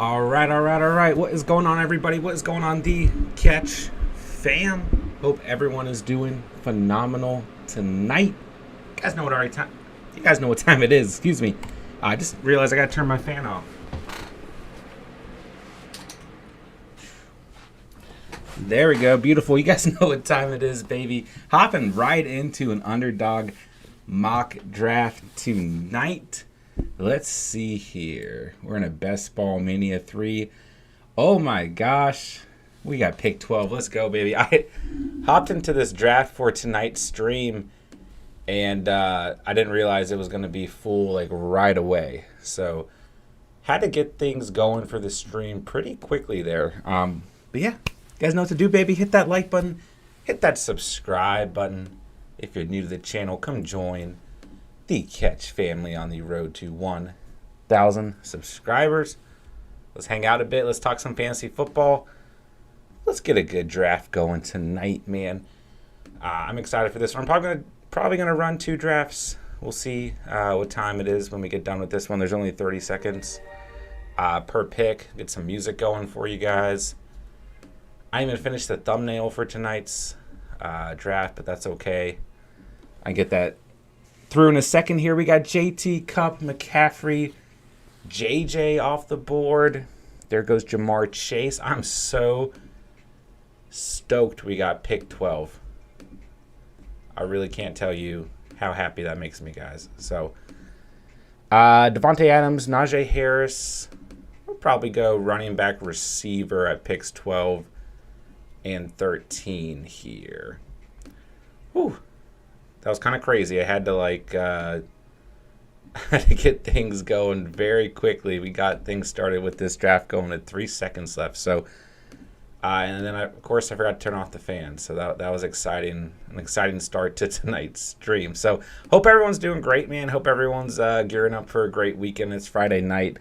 All right, all right, all right. What is going on, everybody? What is going on, the Catch fam? Hope everyone is doing phenomenal tonight. You guys know what already time. You guys know what time it is. Excuse me. I just realized I gotta turn my fan off. There we go. Beautiful. You guys know what time it is, baby. Hopping right into an underdog mock draft tonight. Let's see here. We're in a Best Ball Mania 3. Oh my gosh. We got pick 12. Let's go, baby. I hopped into this draft for tonight's stream, and I didn't realize it was going to be full like right away. So had to get things going for the stream pretty quickly there. But yeah, you guys know what to do, baby. Hit that like button. Hit that subscribe button. If you're new to the channel, come join the Catch family on the road to 1,000 subscribers. Let's hang out a bit. Let's talk some fantasy football. Let's get a good draft going tonight, man. I'm excited for this one. I'm probably gonna run 2 drafts. We'll see what time it is when we get done with this one. There's only 30 seconds per pick. Get some music going for you guys. I didn't even finish the thumbnail for tonight's draft, but that's okay. I get that through in a second here. We got JT, Cup, McCaffrey, JJ off the board. There goes Jamar Chase. I'm so stoked we got pick 12. I really can't tell you how happy that makes me, guys. So, Devontae Adams, Najee Harris. We'll probably go running back receiver at picks 12 and 13 here. Whew. That was kind of crazy. I had to had to get things going very quickly. We got things started with this draft going at 3 seconds left. So, and then of course I forgot to turn off the fan. So that was exciting, an exciting start to tonight's stream. So hope everyone's doing great, man. Hope everyone's gearing up for a great weekend. It's Friday night.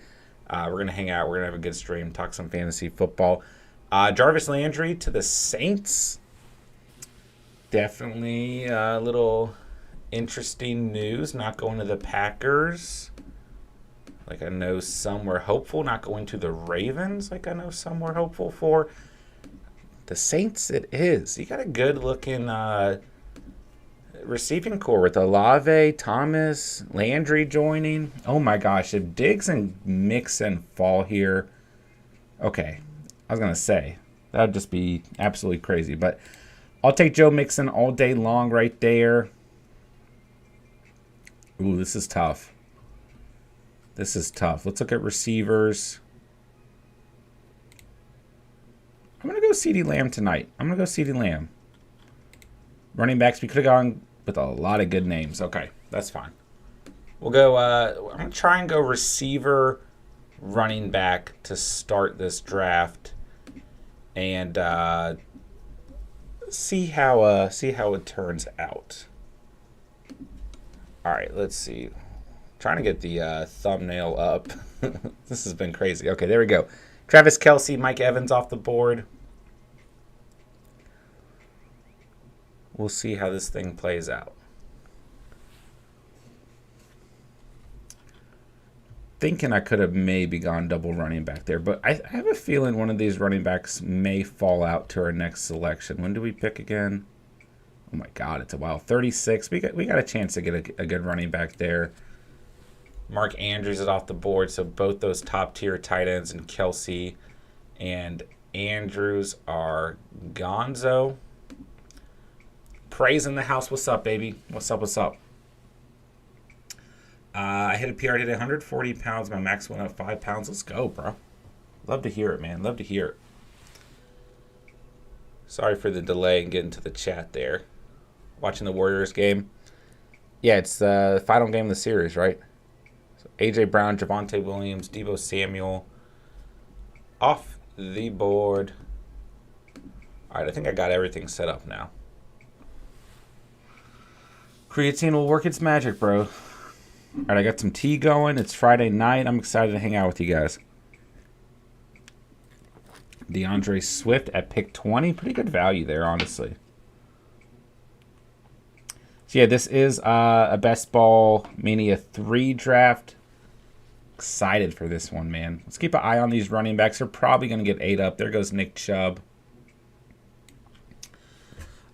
We're gonna hang out. We're gonna have a good stream. Talk some fantasy football. Jarvis Landry to the Saints. Definitely a little interesting news. Not going to the Packers. Like I know some were hopeful. Not going to the Ravens. Like I know some were hopeful for. The Saints it is. You got a good looking receiving core with Olave, Thomas, Landry joining. Oh my gosh. If Diggs and Mixon fall here. Okay. I was going to say. That would just be absolutely crazy. But I'll take Joe Mixon all day long right there. Ooh, this is tough. This is tough. Let's look at receivers. I'm going to go CeeDee Lamb tonight. I'm going to go CeeDee Lamb. Running backs, we could have gone with a lot of good names. Okay, that's fine. We'll go, I'm going to try and go receiver, running back to start this draft. And see how it turns out. All right, let's see. Trying to get the thumbnail up. This has been crazy. Okay, there we go. Travis Kelce, Mike Evans off the board. We'll see how this thing plays out. Thinking I could have maybe gone double running back there, but I have a feeling one of these running backs may fall out to our next selection. When do we pick again? Oh my God, it's a while. 36. We got a chance to get a good running back there. Mark Andrews is off the board, so both those top tier tight ends and Kelce and Andrews are gonzo. Praise in the house. What's up, baby? What's up? What's up? I hit a PR today, 140 pounds. My max went up 5 pounds. Let's go, bro. Love to hear it, man. Love to hear it. Sorry for the delay in getting to the chat there. Watching the Warriors game. Yeah, it's the final game of the series, right? So A.J. Brown, Javonte Williams, Deebo Samuel off the board. All right, I think I got everything set up now. Creatine will work its magic, bro. All right, I got some tea going. It's Friday night. I'm excited to hang out with you guys. DeAndre Swift at pick 20. Pretty good value there, honestly. So, yeah, this is a Best Ball Mania 3 draft. Excited for this one, man. Let's keep an eye on these running backs. They're probably going to get 8 up. There goes Nick Chubb.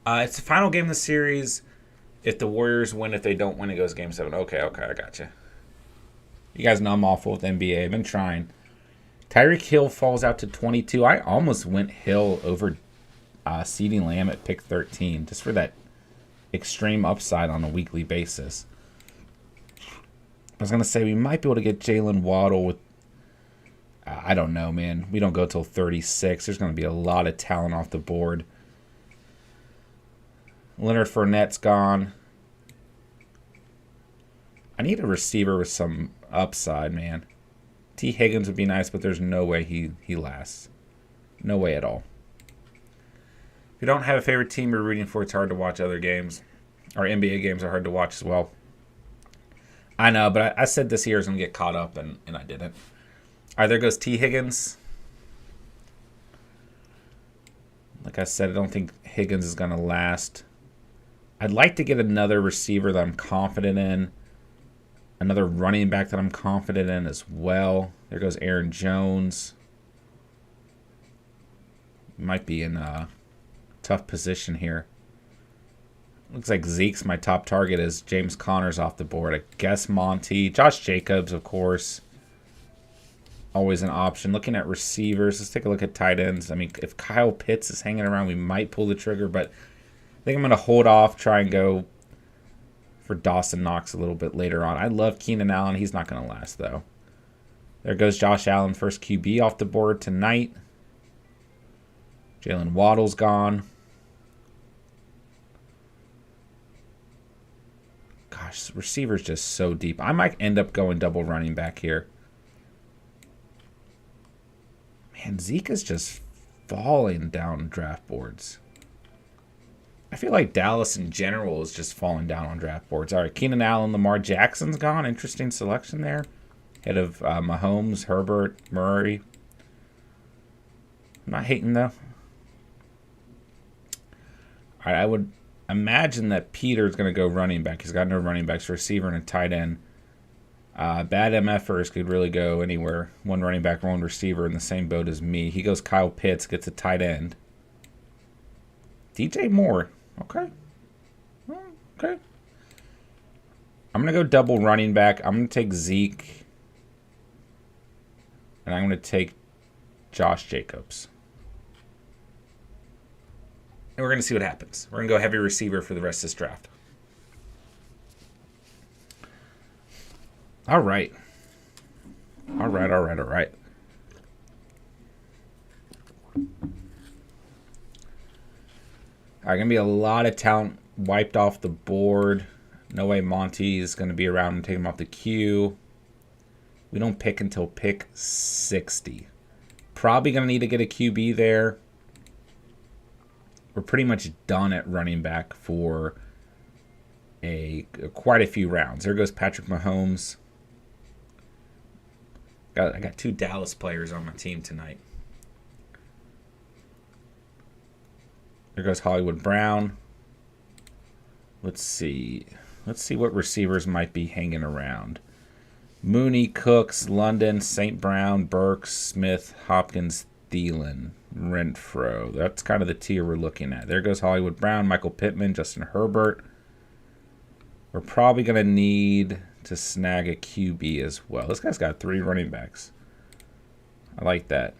It's the final game of the series. If the Warriors win, if they don't win, it goes game 7. Okay, I got you. You guys know I'm awful with NBA. I've been trying. Tyreek Hill falls out to 22. I almost went Hill over CeeDee Lamb at pick 13 just for that extreme upside on a weekly basis. I was going to say we might be able to get Jalen Waddle with, I don't know, man. We don't go till 36. There's going to be a lot of talent off the board. Leonard Fournette's gone. I need a receiver with some upside, man. T. Higgins would be nice, but there's no way he lasts. No way at all. If you don't have a favorite team you're rooting for, it's hard to watch other games. Or NBA games are hard to watch as well. I know, but I said this year is going to get caught up, and I didn't. All right, there goes T. Higgins. Like I said, I don't think Higgins is going to last. I'd like to get another receiver that I'm confident in. Another running back that I'm confident in as well. There goes Aaron Jones. Might be in a tough position here. Looks like Zeke's my top target as James Conner's off the board. I guess Monty. Josh Jacobs, of course. Always an option. Looking at receivers. Let's take a look at tight ends. I mean, if Kyle Pitts is hanging around, we might pull the trigger, but I think I'm going to hold off, try and go for Dawson Knox a little bit later on. I love Keenan Allen. He's not going to last, though. There goes Josh Allen, first QB off the board tonight. Jalen Waddle's gone. Gosh, this receiver's just so deep. I might end up going double running back here. Man, Zeke is just falling down draft boards. I feel like Dallas in general is just falling down on draft boards. All right, Keenan Allen, Lamar Jackson's gone. Interesting selection there. Head of Mahomes, Herbert, Murray. I'm not hating, though. All right, I would imagine that Peter's going to go running back. He's got no running backs, receiver, and a tight end. Bad MFers could really go anywhere. One running back, one receiver in the same boat as me. He goes Kyle Pitts, gets a tight end. DJ Moore. Okay. Okay. I'm going to go double running back. I'm going to take Zeke. And I'm going to take Josh Jacobs. And we're going to see what happens. We're going to go heavy receiver for the rest of this draft. All right. All right. Going to be a lot of talent wiped off the board. No way Monty is going to be around and take him off the queue. We don't pick until pick 60. Probably going to need to get a QB there. We're pretty much done at running back for quite a few rounds. There goes Patrick Mahomes. I got 2 Dallas players on my team tonight. There goes Hollywood Brown. Let's see what receivers might be hanging around. Mooney, Cooks, London, St. Brown, Burks, Smith, Hopkins, Thielen, Renfro. That's kind of the tier we're looking at. There goes Hollywood Brown, Michael Pittman, Justin Herbert. We're probably going to need to snag a QB as well. This guy's got 3 running backs. I like that.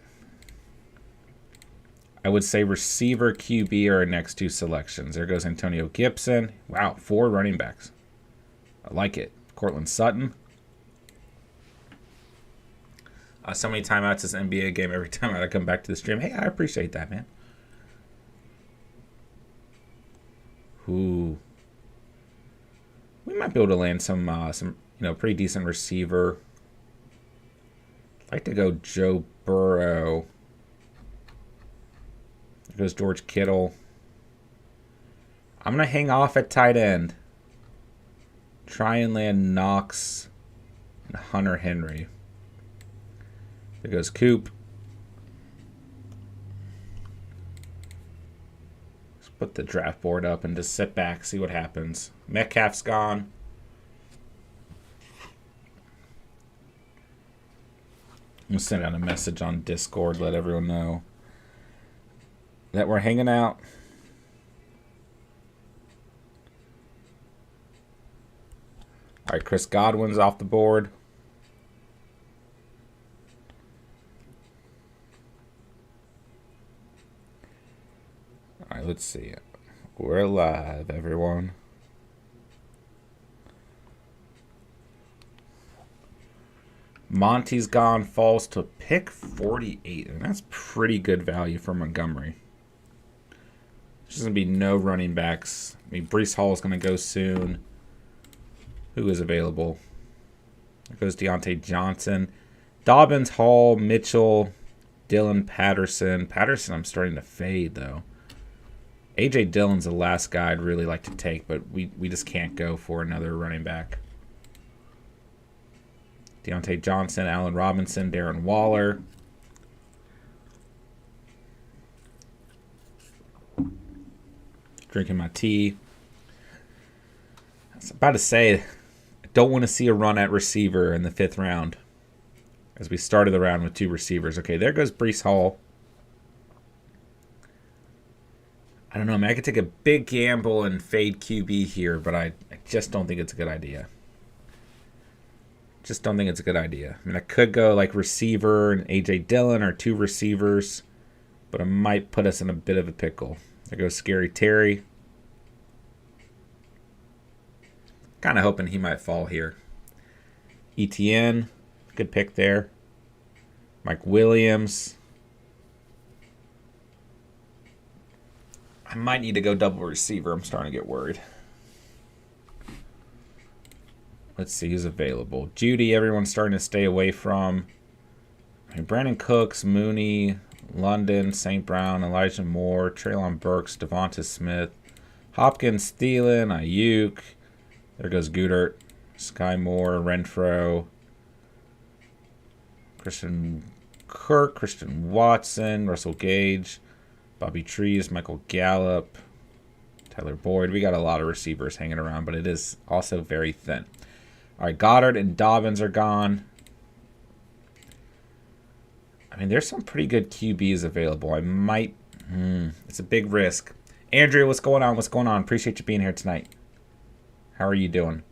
I would say receiver, QB are our next 2 selections. There goes Antonio Gibson. Wow, 4 running backs. I like it. Cortland Sutton. So many timeouts this NBA game. Every time I come back to the stream. Hey, I appreciate that, man. Ooh. We might be able to land some pretty decent receiver. I'd like to go Joe Burrow. There goes George Kittle. I'm going to hang off at tight end. Try and land Knox and Hunter Henry. There goes Coop. Let's put the draft board up and just sit back, see what happens. Metcalf's gone. I'm going to send out a message on Discord, let everyone know that we're hanging out. All right, Chris Godwin's off the board. All right, let's see. We're live, everyone. Monty's gone, falls to pick 48, and that's pretty good value for Montgomery. There's going to be no running backs. I mean, Breece Hall is going to go soon. Who is available? There goes Deontay Johnson. Dobbins, Hall, Mitchell, Dillon, Patterson. Patterson I'm starting to fade, though. A.J. Dillon's the last guy I'd really like to take, but we just can't go for another running back. Deontay Johnson, Allen Robinson, Darren Waller. Drinking my tea. I was about to say, I don't want to see a run at receiver in the 5th round. As we started the round with 2 receivers. Okay, there goes Breece Hall. I don't know, man. I could take a big gamble and fade QB here, but I just don't think it's a good idea. Just don't think it's a good idea. I mean, I could go like receiver and A.J. Dillon or 2 receivers, but it might put us in a bit of a pickle. There goes Scary Terry. Kind of hoping he might fall here. ETN, good pick there. Mike Williams. I might need to go double receiver. I'm starting to get worried. Let's see who's available. Judy, everyone's starting to stay away from. I mean, Brandon Cooks, Mooney, London, St. Brown, Elijah Moore, Treylon Burks, Devonta Smith, Hopkins, Thielen, Ayuk. There goes Goodert, Sky Moore, Renfro, Christian Kirk, Christian Watson, Russell Gage, Bobby Trees, Michael Gallup, Tyler Boyd. We got a lot of receivers hanging around, but it is also very thin. All right, Goddard and Dobbins are gone. I mean, there's some pretty good QBs available. I might... it's a big risk. Andrea, what's going on? What's going on? Appreciate you being here tonight. How are you doing?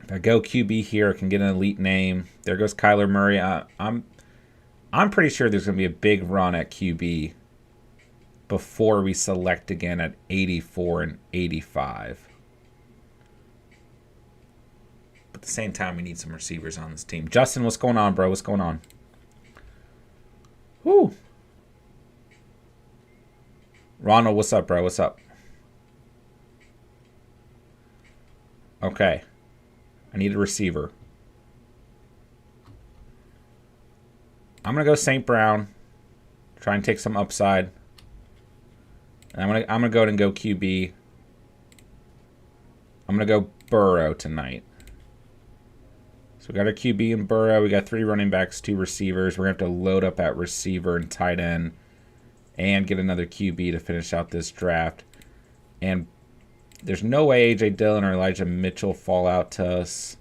If I go QB here, I can get an elite name. There goes Kyler Murray. I'm pretty sure there's going to be a big run at QB before we select again at 84 and 85. But at the same time, we need some receivers on this team. Justin, what's going on, bro? What's going on? Whoo. Ronald, what's up, bro? What's up? Okay. I need a receiver. I'm going to go St. Brown. Try and take some upside. And I'm gonna go ahead and go QB. I'm going to go Burrow tonight. So we got a QB and Burrow. We got 3 running backs, 2 receivers. We're going to have to load up at receiver and tight end and get another QB to finish out this draft. And there's no way A.J. Dillon or Elijah Mitchell fall out to us.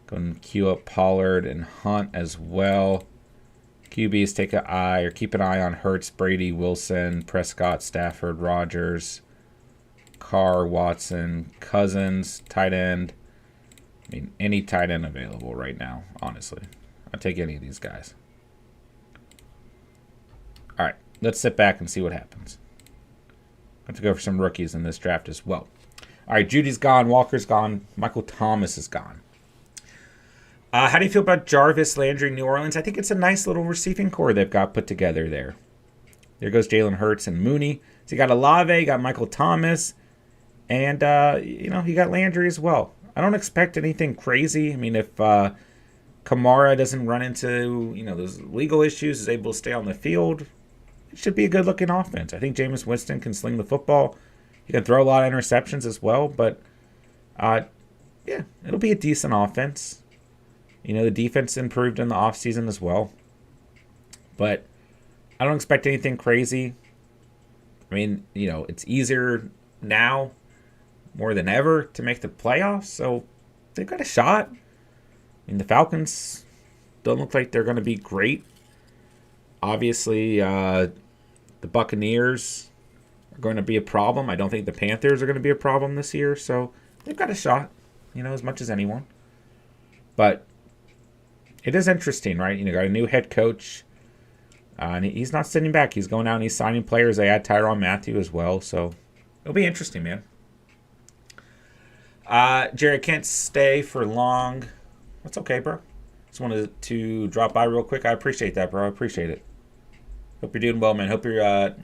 Go and queue up Pollard and Hunt as well. QBs keep an eye on Hurts, Brady, Wilson, Prescott, Stafford, Rodgers, Carr, Watson, Cousins, tight end. I mean, any tight end available right now, honestly. I'll take any of these guys. All right, let's sit back and see what happens. I have to go for some rookies in this draft as well. All right, Judy's gone. Walker's gone. Michael Thomas is gone. How do you feel about Jarvis Landry, New Orleans? I think it's a nice little receiving core they've got put together there. There goes Jalen Hurts and Mooney. So you got Olave, you got Michael Thomas, and, you got Landry as well. I don't expect anything crazy. I mean, if Kamara doesn't run into, those legal issues, is able to stay on the field, it should be a good-looking offense. I think Jameis Winston can sling the football. He can throw a lot of interceptions as well, but, it'll be a decent offense. The defense improved in the offseason as well. But I don't expect anything crazy. I mean, it's easier now more than ever to make the playoffs, so they've got a shot. I mean, the Falcons don't look like they're going to be great. Obviously, the Buccaneers are going to be a problem. I don't think the Panthers are going to be a problem this year. So they've got a shot, as much as anyone. But it is interesting, right? Got a new head coach. And he's not sitting back. He's going out and he's signing players. They add Tyrann Mathieu as well. So it'll be interesting, man. Jerry, I can't stay for long. That's okay, bro. Just wanted to drop by real quick. I appreciate that, bro. I appreciate it. Hope you're doing well, man. Hope you're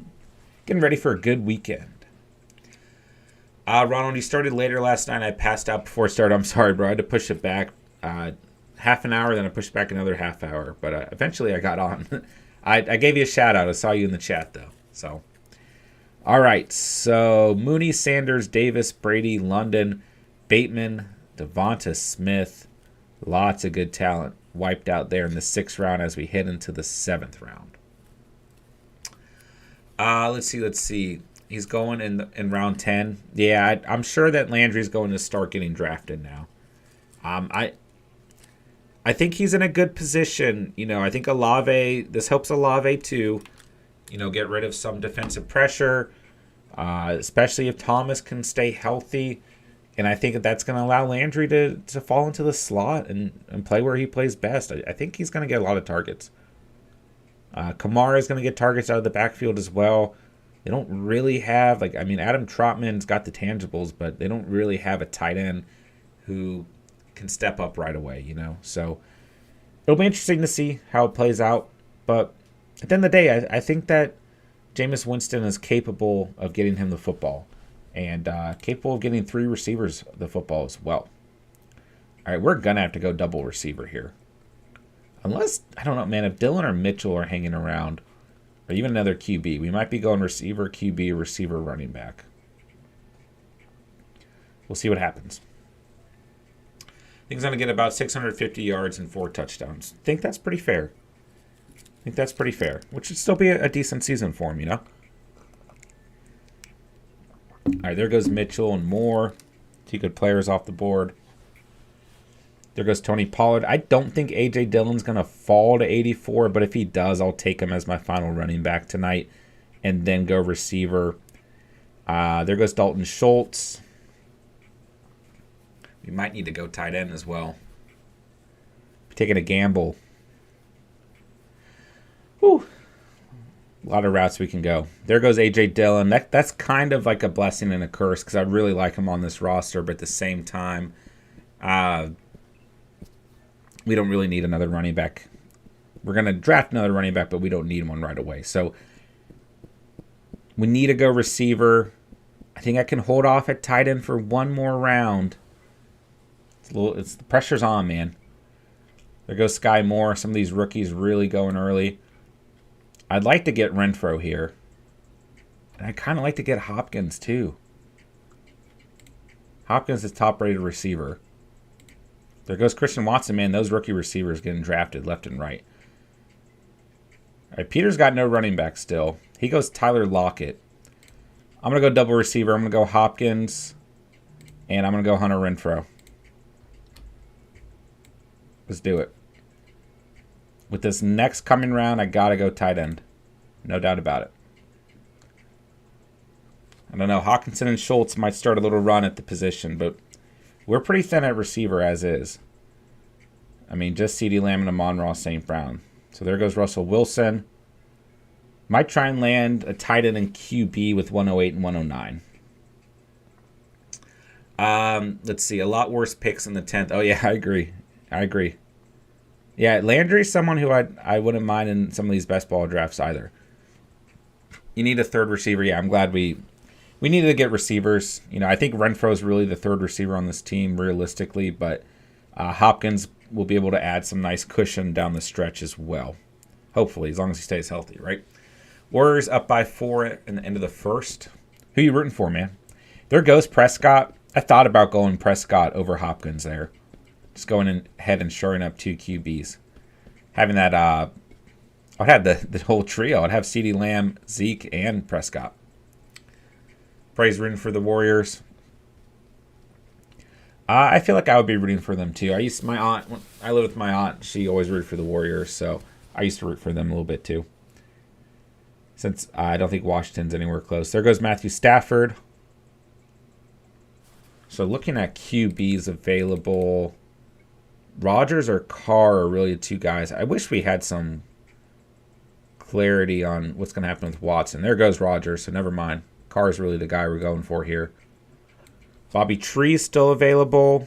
getting ready for a good weekend. Ronald, you started later last night. I passed out before it started. I'm sorry, bro. I had to push it back half an hour, then I pushed back another half hour. But eventually I got on. I gave you a shout out. I saw you in the chat, though. So, all right. So, Mooney, Sanders, Davis, Brady, London, Bateman, Devonta Smith. Lots of good talent wiped out there in the 6th round as we head into the 7th round. Let's see. He's going in round 10. Yeah, I'm sure that Landry's going to start getting drafted now. I think he's in a good position. I think Olave, this helps Olave too. Get rid of some defensive pressure, especially if Thomas can stay healthy. And I think that's going to allow Landry to fall into the slot and play where he plays best. I think he's going to get a lot of targets. Kamara is going to get targets out of the backfield as well. They don't really have, Adam Trotman's got the tangibles, but they don't really have a tight end who can step up right away, So it'll be interesting to see how it plays out. But at the end of the day, I think that Jameis Winston is capable of getting him the football and capable of getting 3 receivers the football as well. All right, we're going to have to go double receiver here. Unless, I don't know, man, if Dillon or Mitchell are hanging around, or even another QB, we might be going receiver, QB, receiver, running back. We'll see what happens. I think he's going to get about 650 yards and 4 touchdowns. I think that's pretty fair. Which should still be a decent season for him, All right, there goes Mitchell and Moore. 2 good players off the board. There goes Tony Pollard. I don't think A.J. Dillon's going to fall to 84, but if he does, I'll take him as my final running back tonight and then go receiver. There goes Dalton Schultz. We might need to go tight end as well. Taking a gamble. Whew. A lot of routes we can go. There goes A.J. Dillon. That's kind of like a blessing and a curse because I really like him on this roster, but at the same time, we don't really need another running back. We're going to draft another running back, but we don't need one right away. So we need to go receiver. I think I can hold off at tight end for one more round. It's the pressure's on, man. There goes Sky Moore. Some of these rookies really going early. I'd like to get Renfro here. And I kind of like to get Hopkins, too. Hopkins is top-rated receiver. There goes Christian Watson, man. Those rookie receivers getting drafted left and right. All right, Peter's got no running back still. He goes Tyler Lockett. I'm going to go double receiver. I'm going to go Hopkins. And I'm going to go Hunter Renfro. Let's do it. With this next coming round, I got to go tight end. No doubt about it. I don't know. Hawkinson and Schultz might start a little run at the position, but we're pretty thin at receiver as is. I mean, just CeeDee Lamb and Amon-Ra St. Brown. So there goes Russell Wilson. Might try and land a tight end and QB with 108 and 109. Let's see. A lot worse picks in the 10th. Oh, yeah, I agree. Yeah, Landry's someone who I wouldn't mind in some of these best ball drafts either. You need a third receiver. Yeah, I'm glad we needed to get receivers. I think Renfro is really the third receiver on this team realistically, but Hopkins will be able to add some nice cushion down the stretch as well. Hopefully, as long as he stays healthy, right? Warriors up by 4 in the end of the first. Who you rooting for, man? There goes Prescott. I thought about going Prescott over Hopkins there. Just going ahead and shoring up 2 QBs. Having that, I'd have the whole trio. I'd have CeeDee Lamb, Zeke, and Prescott. Praise rooting for the Warriors. I feel like I would be rooting for them too. My aunt, when I lived with my aunt, she always rooted for the Warriors, so I used to root for them a little bit too. Since I don't think Washington's anywhere close. There goes Matthew Stafford. So looking at QBs available, Rodgers or Carr are really the two guys. I wish we had some clarity on what's going to happen with Watson. There goes Rodgers, so never mind. Carr is really the guy we're going for here. Bobby Tree's still available.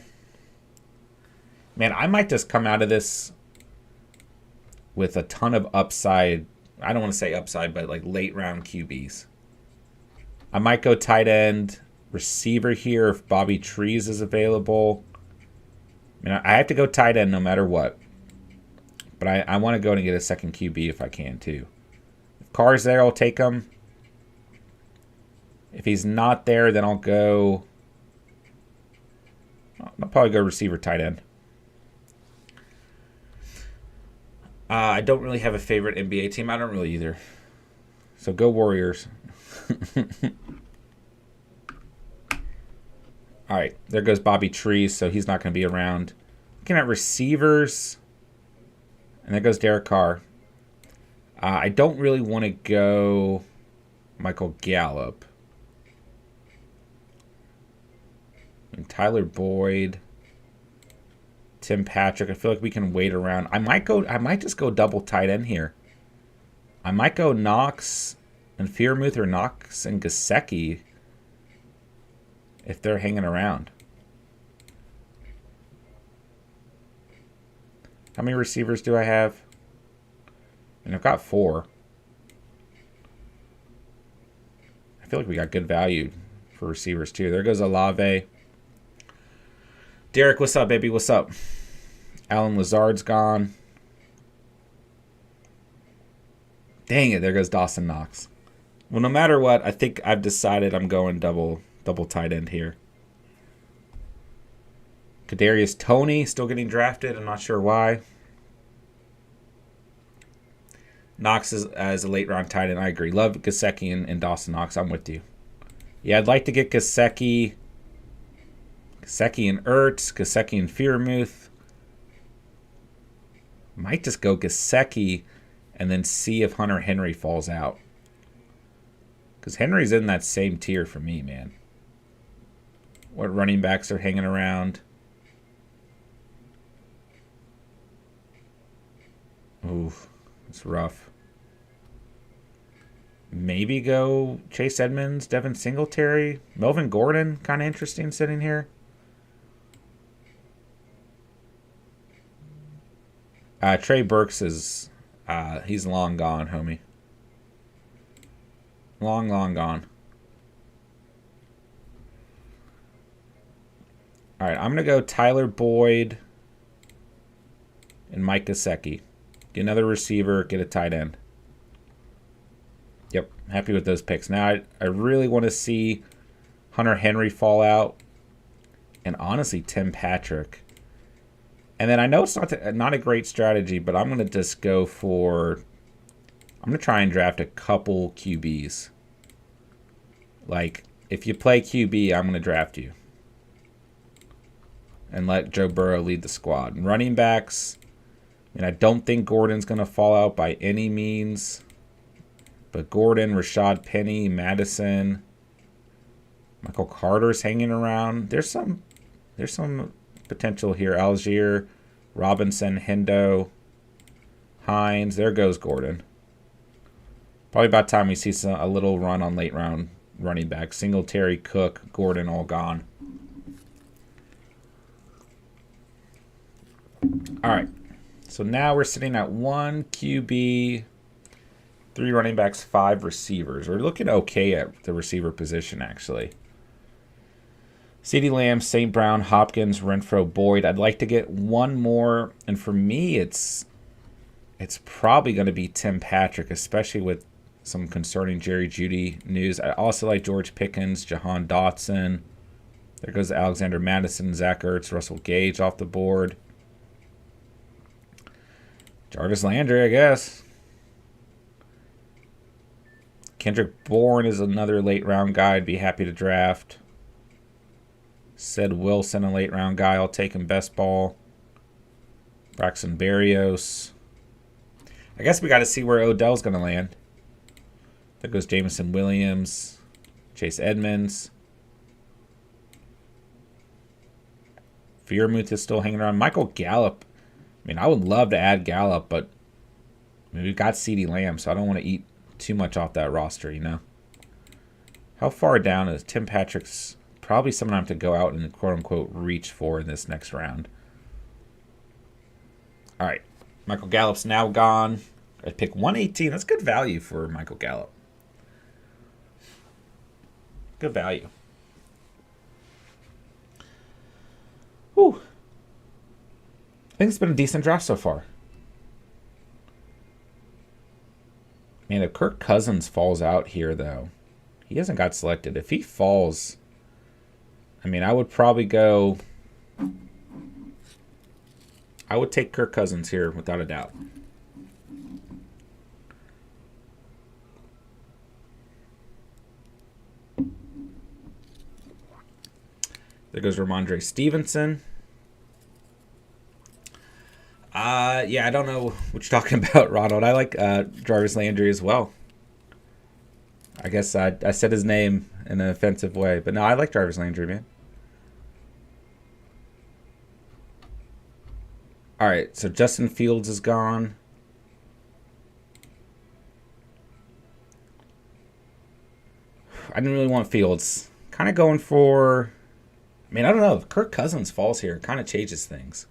Man, I might just come out of this with a ton of upside. I don't want to say upside, but like late round QBs. I might go tight end, receiver here if Bobby Trees is available. I mean, I have to go tight end no matter what. But I want to go and get a second QB if I can too. If Carr's there, I'll take him. If he's not there, then I'll probably go receiver tight end. I don't really have a favorite NBA team. I don't really either. So go Warriors. All right, there goes Bobby Trees, so he's not going to be around. Looking at receivers, and there goes Derek Carr. I don't really want to go Michael Gallup. And Tyler Boyd, Tim Patrick. I feel like we can wait around. I might just go double tight end here. I might go Knox and Freiermuth or Knox and Gesicki if they're hanging around. How many receivers do I have? And I've got 4. I feel like we got good value for receivers too. There goes Olave. Derek, what's up, baby? What's up? Alan Lazard's gone. Dang it, there goes Dawson Knox. Well, no matter what, I think I've decided I'm going double tight end here. Kadarius Toney still getting drafted. I'm not sure why. Knox is as a late round tight end. I agree. Love Gesicki and Dawson Knox. I'm with you. Yeah, I'd like to get Gesicki and Ertz, Gesicki and Freiermuth. Might just go Gesicki and then see if Hunter Henry falls out. Because Henry's in that same tier for me, man. What running backs are hanging around? Ooh, it's rough. Maybe go Chase Edmonds, Devin Singletary, Melvin Gordon. Kind of interesting sitting here. Trey Burks is, he's long gone, homie. Long gone. All right, I'm going to go Tyler Boyd and Mike Gesicki. Get another receiver, get a tight end. Yep, happy with those picks. Now, I really want to see Hunter Henry fall out and honestly Tim Patrick. And then I know it's not a great strategy, but I'm going to just go for... I'm going to try and draft a couple QBs. Like, if you play QB, I'm going to draft you. And let Joe Burrow lead the squad. And running backs, I don't think Gordon's going to fall out by any means. But Gordon, Rashad Penny, Madison, Michael Carter's hanging around. There's some potential here. Algier, Robinson, Hendo, Hines. There goes Gordon. Probably about time we see a little run on late round running back. Singletary, Cook, Gordon, all gone. All right. So now we're sitting at 1 QB, 3 running backs, 5 receivers. We're looking okay at the receiver position, actually. CeeDee Lamb, St. Brown, Hopkins, Renfro, Boyd. I'd like to get one more. And for me, it's probably going to be Tim Patrick, especially with some concerning Jerry Jeudy news. I also like George Pickens, Jahan Dotson. There goes Alexander Madison, Zach Ertz, Russell Gage off the board. Jarvis Landry, I guess. Kendrick Bourne is another late round guy I'd be happy to draft. Said Wilson, a late round guy. I'll take him best ball. Braxton Berrios. I guess we got to see where Odell's going to land. There goes Jameson Williams. Chase Edmonds. Fearmouth is still hanging around. Michael Gallup. I mean, I would love to add Gallup, but I mean, we've got CeeDee Lamb, so I don't want to eat too much off that roster, you know? How far down is Tim Patrick's? Probably someone I have to go out and quote-unquote reach for in this next round. All right. Michael Gallup's now gone. I pick 118. That's good value for Michael Gallup. Good value. Whew. I think it's been a decent draft so far. Man, if Kirk Cousins falls out here, though, he hasn't got selected. If he falls, I mean, I would probably go... I would take Kirk Cousins here without a doubt. There goes Ramondre Stevenson. Yeah, I don't know what you're talking about, Ronald. I like Jarvis Landry as well. I guess I said his name in an offensive way. But no, I like Jarvis Landry, man. All right, so Justin Fields is gone. I didn't really want Fields. Kind of going for... I mean, I don't know. If Kirk Cousins falls here, it kind of changes things.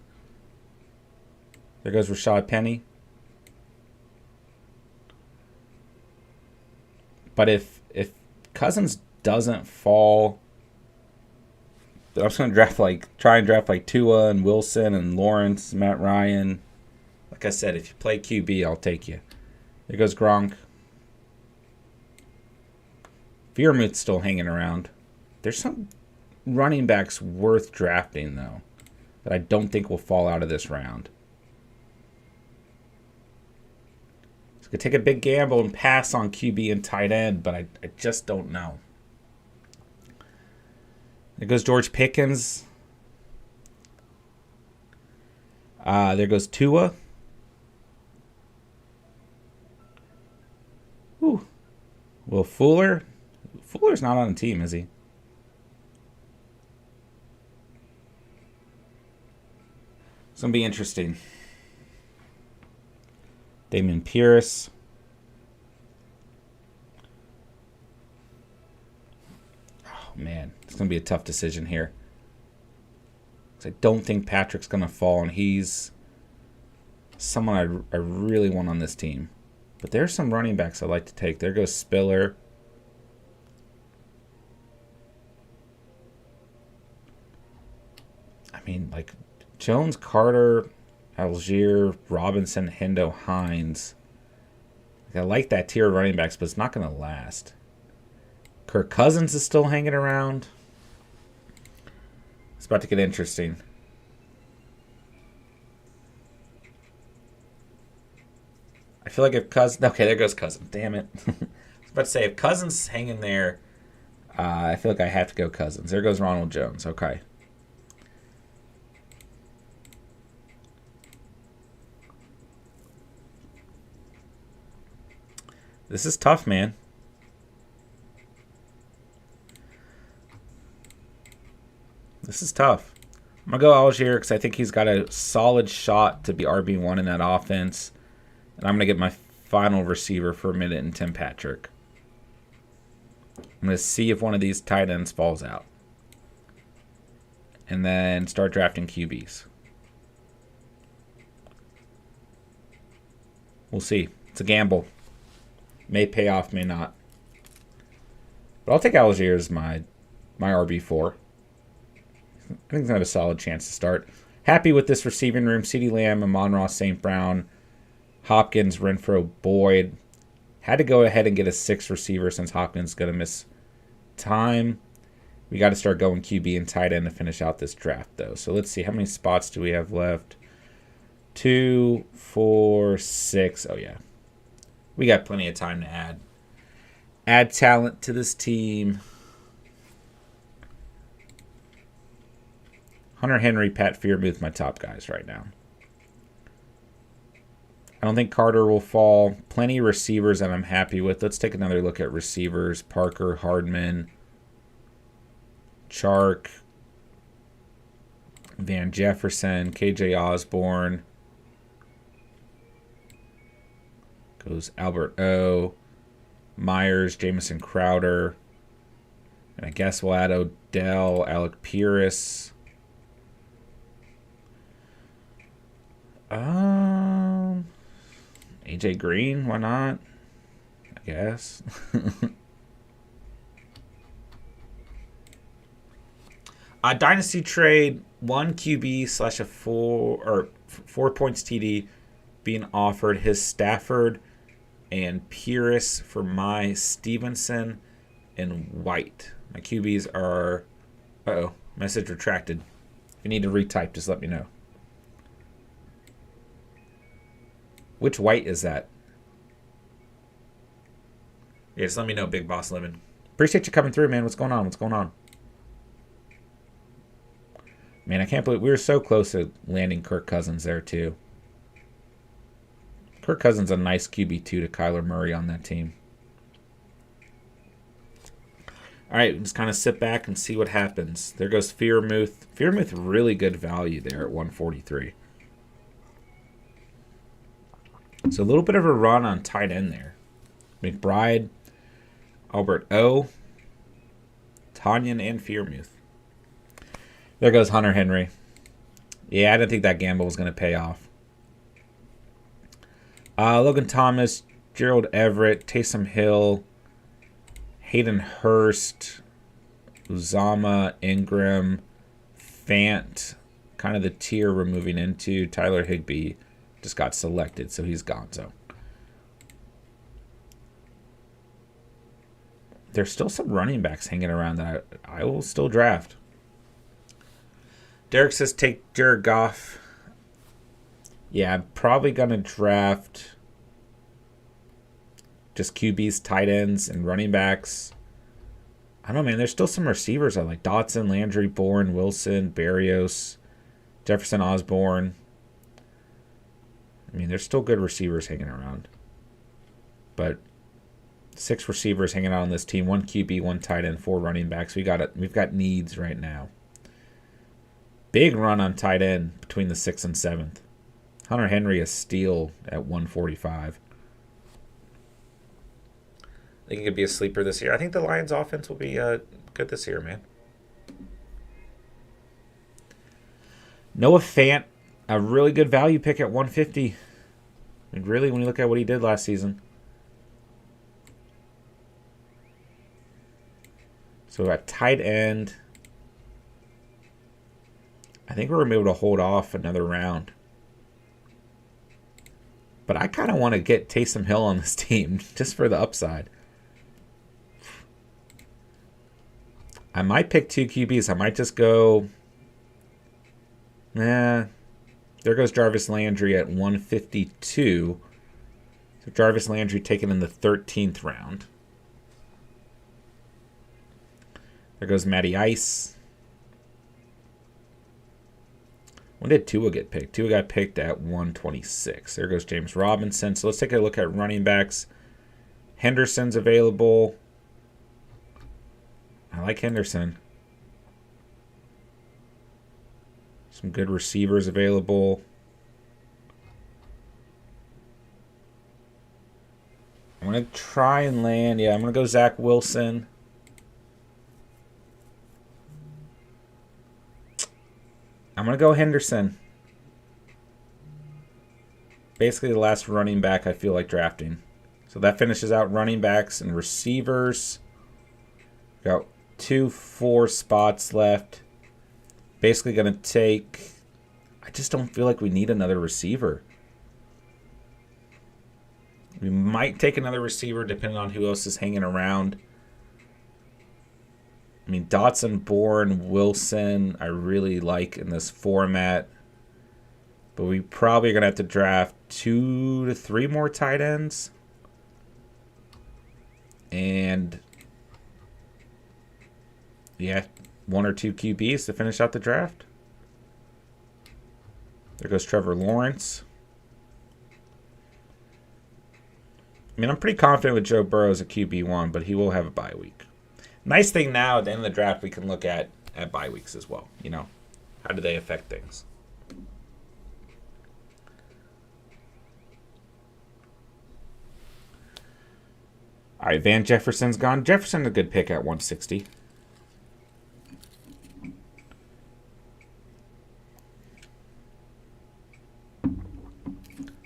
There goes Rashad Penny. But if Cousins doesn't fall, I'm just gonna try and draft like Tua and Wilson and Lawrence, Matt Ryan. Like I said, if you play QB, I'll take you. There goes Gronk. Fearmouth's still hanging around. There's some running backs worth drafting though that I don't think will fall out of this round. Could take a big gamble and pass on QB and tight end, but I just don't know. There goes George Pickens. There goes Tua. Whew. Will Fuller? Fuller's not on the team, is he? It's going to be interesting. Damon Pierce. Oh, man. It's going to be a tough decision here. I don't think Patrick's going to fall, and he's someone I really want on this team. But there's some running backs I like to take. There goes Spiller. I mean, like, Jones, Carter... Algier, Robinson, Hendo, Hines. I like that tier of running backs, but it's not going to last. Kirk Cousins is still hanging around. It's about to get interesting. I feel like if Cousins... Okay, there goes Cousins. Damn it. I was about to say, if Cousins is hanging there, I feel like I have to go Cousins. There goes Ronald Jones. Okay. This is tough, man. This is tough. I'm going to go Algier because I think he's got a solid shot to be RB1 in that offense. And I'm going to get my final receiver for a minute in Tim Patrick. I'm going to see if one of these tight ends falls out. And then start drafting QBs. We'll see. It's a gamble. May pay off, may not. But I'll take Algier as my RB4. I think he's going to have a solid chance to start. Happy with this receiving room. CeeDee Lamb, Amon-Ra, St. Brown, Hopkins, Renfro, Boyd. Had to go ahead and get a sixth receiver since Hopkins is going to miss time. We got to start going QB and tight end to finish out this draft, though. So let's see. How many spots do we have left? 2, 4, 6. Oh, yeah. We got plenty of time to add talent to this team. Hunter Henry, Pat Freiermuth, my top guys right now. I don't think Carter will fall. Plenty of receivers that I'm happy with. Let's take another look at receivers. Parker, Hardman, Chark, Van Jefferson, KJ Osborne. Goes Albert O, Myers, Jamison Crowder. And I guess we'll add Odell, Alec Pierce. AJ Green, why not? I guess. A dynasty trade, 1 QB slash a 4 points TD being offered. His Stafford and Pierce for my Stevenson and White. My QBs are... Uh-oh, message retracted. If you need to retype, just let me know. Which White is that? Yeah, just let me know, Big Boss Lemon. Appreciate you coming through, man. What's going on? What's going on? Man, I can't believe we were so close to landing Kirk Cousins there, too. Kirk Cousins a nice QB2 to Kyler Murray on that team. All right, just kind of sit back and see what happens. There goes Freiermuth. Freiermuth, really good value there at 143. So a little bit of a run on tight end there. McBride, Albert O, Tanyan, and Freiermuth. There goes Hunter Henry. Yeah, I didn't think that gamble was going to pay off. Logan Thomas, Gerald Everett, Taysom Hill, Hayden Hurst, Uzama, Ingram, Fant, kind of the tier we're moving into. Tyler Higbee just got selected, so he's gone. So there's still some running backs hanging around that I will still draft. Derek says take Jared Goff. Yeah, I'm probably going to draft just QBs, tight ends, and running backs. I don't know, man. There's still some receivers I like. Dotson, Landry, Bourne, Wilson, Berrios, Jefferson, Osborne. I mean, there's still good receivers hanging around. But 6 receivers hanging out on this team. 1 QB, 1 tight end, 4 running backs. We've got needs right now. Big run on tight end between the 6th and 7th. Hunter Henry a steal at 145. I think he could be a sleeper this year. I think the Lions offense will be good this year, man. Noah Fant, a really good value pick at 150. I mean, really, when you look at what he did last season. So at tight end, I think we're going to be able to hold off another round. But I kind of want to get Taysom Hill on this team just for the upside. I might pick 2 QBs. I might just go... There goes Jarvis Landry at 152. So Jarvis Landry taken in the 13th round. There goes Matty Ice. When did Tua get picked? Tua got picked at 126. There goes James Robinson. So let's take a look at running backs. Henderson's available. I like Henderson. Some good receivers available. I'm going to try and land. Yeah, I'm going to go Zach Wilson. I'm going to go Henderson. Basically the last running back I feel like drafting. So that finishes out running backs and receivers. Got 2 4 spots left. Basically going to take... I just don't feel like we need another receiver. We might take another receiver depending on who else is hanging around. I mean, Dotson, Bourne, Wilson, I really like in this format. But we probably are going to have to draft 2 to 3 more tight ends. And, yeah, 1 or 2 QBs to finish out the draft. There goes Trevor Lawrence. I mean, I'm pretty confident with Joe Burrow as a QB1, but he will have a bye week. Nice thing now, at the end of the draft, we can look at bye weeks as well. You know, how do they affect things? All right, Van Jefferson's gone. Jefferson's a good pick at 160.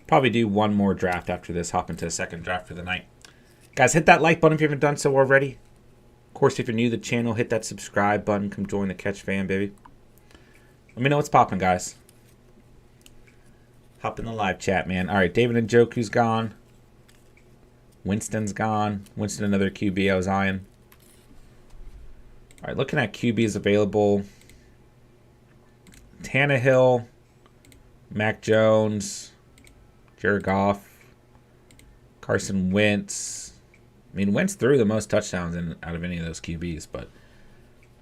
Probably do one more draft after this. Hop into the second draft for the night. Guys, hit that like button if you haven't done so already. Of course, if you're new to the channel, hit that subscribe button. Come join the Catch fam, baby. Let me know what's popping, guys. Hop in the live chat, man. All right, David Njoku's gone. Winston's gone. Winston, another QB I was eyeing. All right, looking at QBs available. Tannehill, Mac Jones, Jared Goff, Carson Wentz. I mean, Wentz threw the most touchdowns out of any of those QBs, but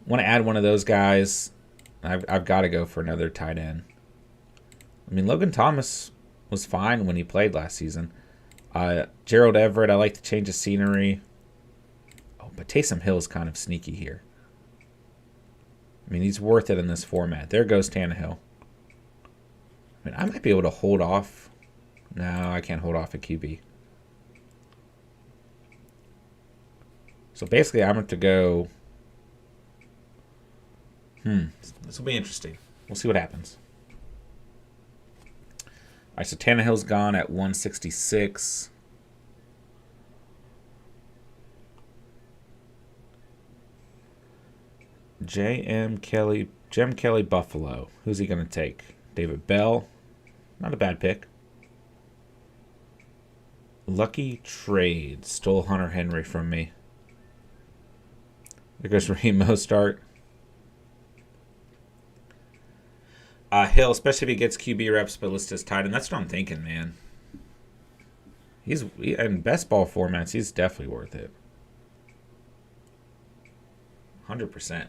want to add one of those guys. I've got to go for another tight end. I mean, Logan Thomas was fine when he played last season. Gerald Everett, I like to change the scenery. Oh, but Taysom Hill's kind of sneaky here. I mean, he's worth it in this format. There goes Tannehill. I mean, I might be able to hold off. No, I can't hold off a QB. So basically, I'm going to go... This will be interesting. We'll see what happens. All right, so Tannehill's gone at 166. Jim Kelly, Buffalo. Who's he going to take? David Bell. Not a bad pick. Lucky Trade. Stole Hunter Henry from me. There goes Raheem Mostart. Hill, especially if he gets QB reps, but listed as tight end. That's what I'm thinking, man. In best ball formats, he's definitely worth it. 100%.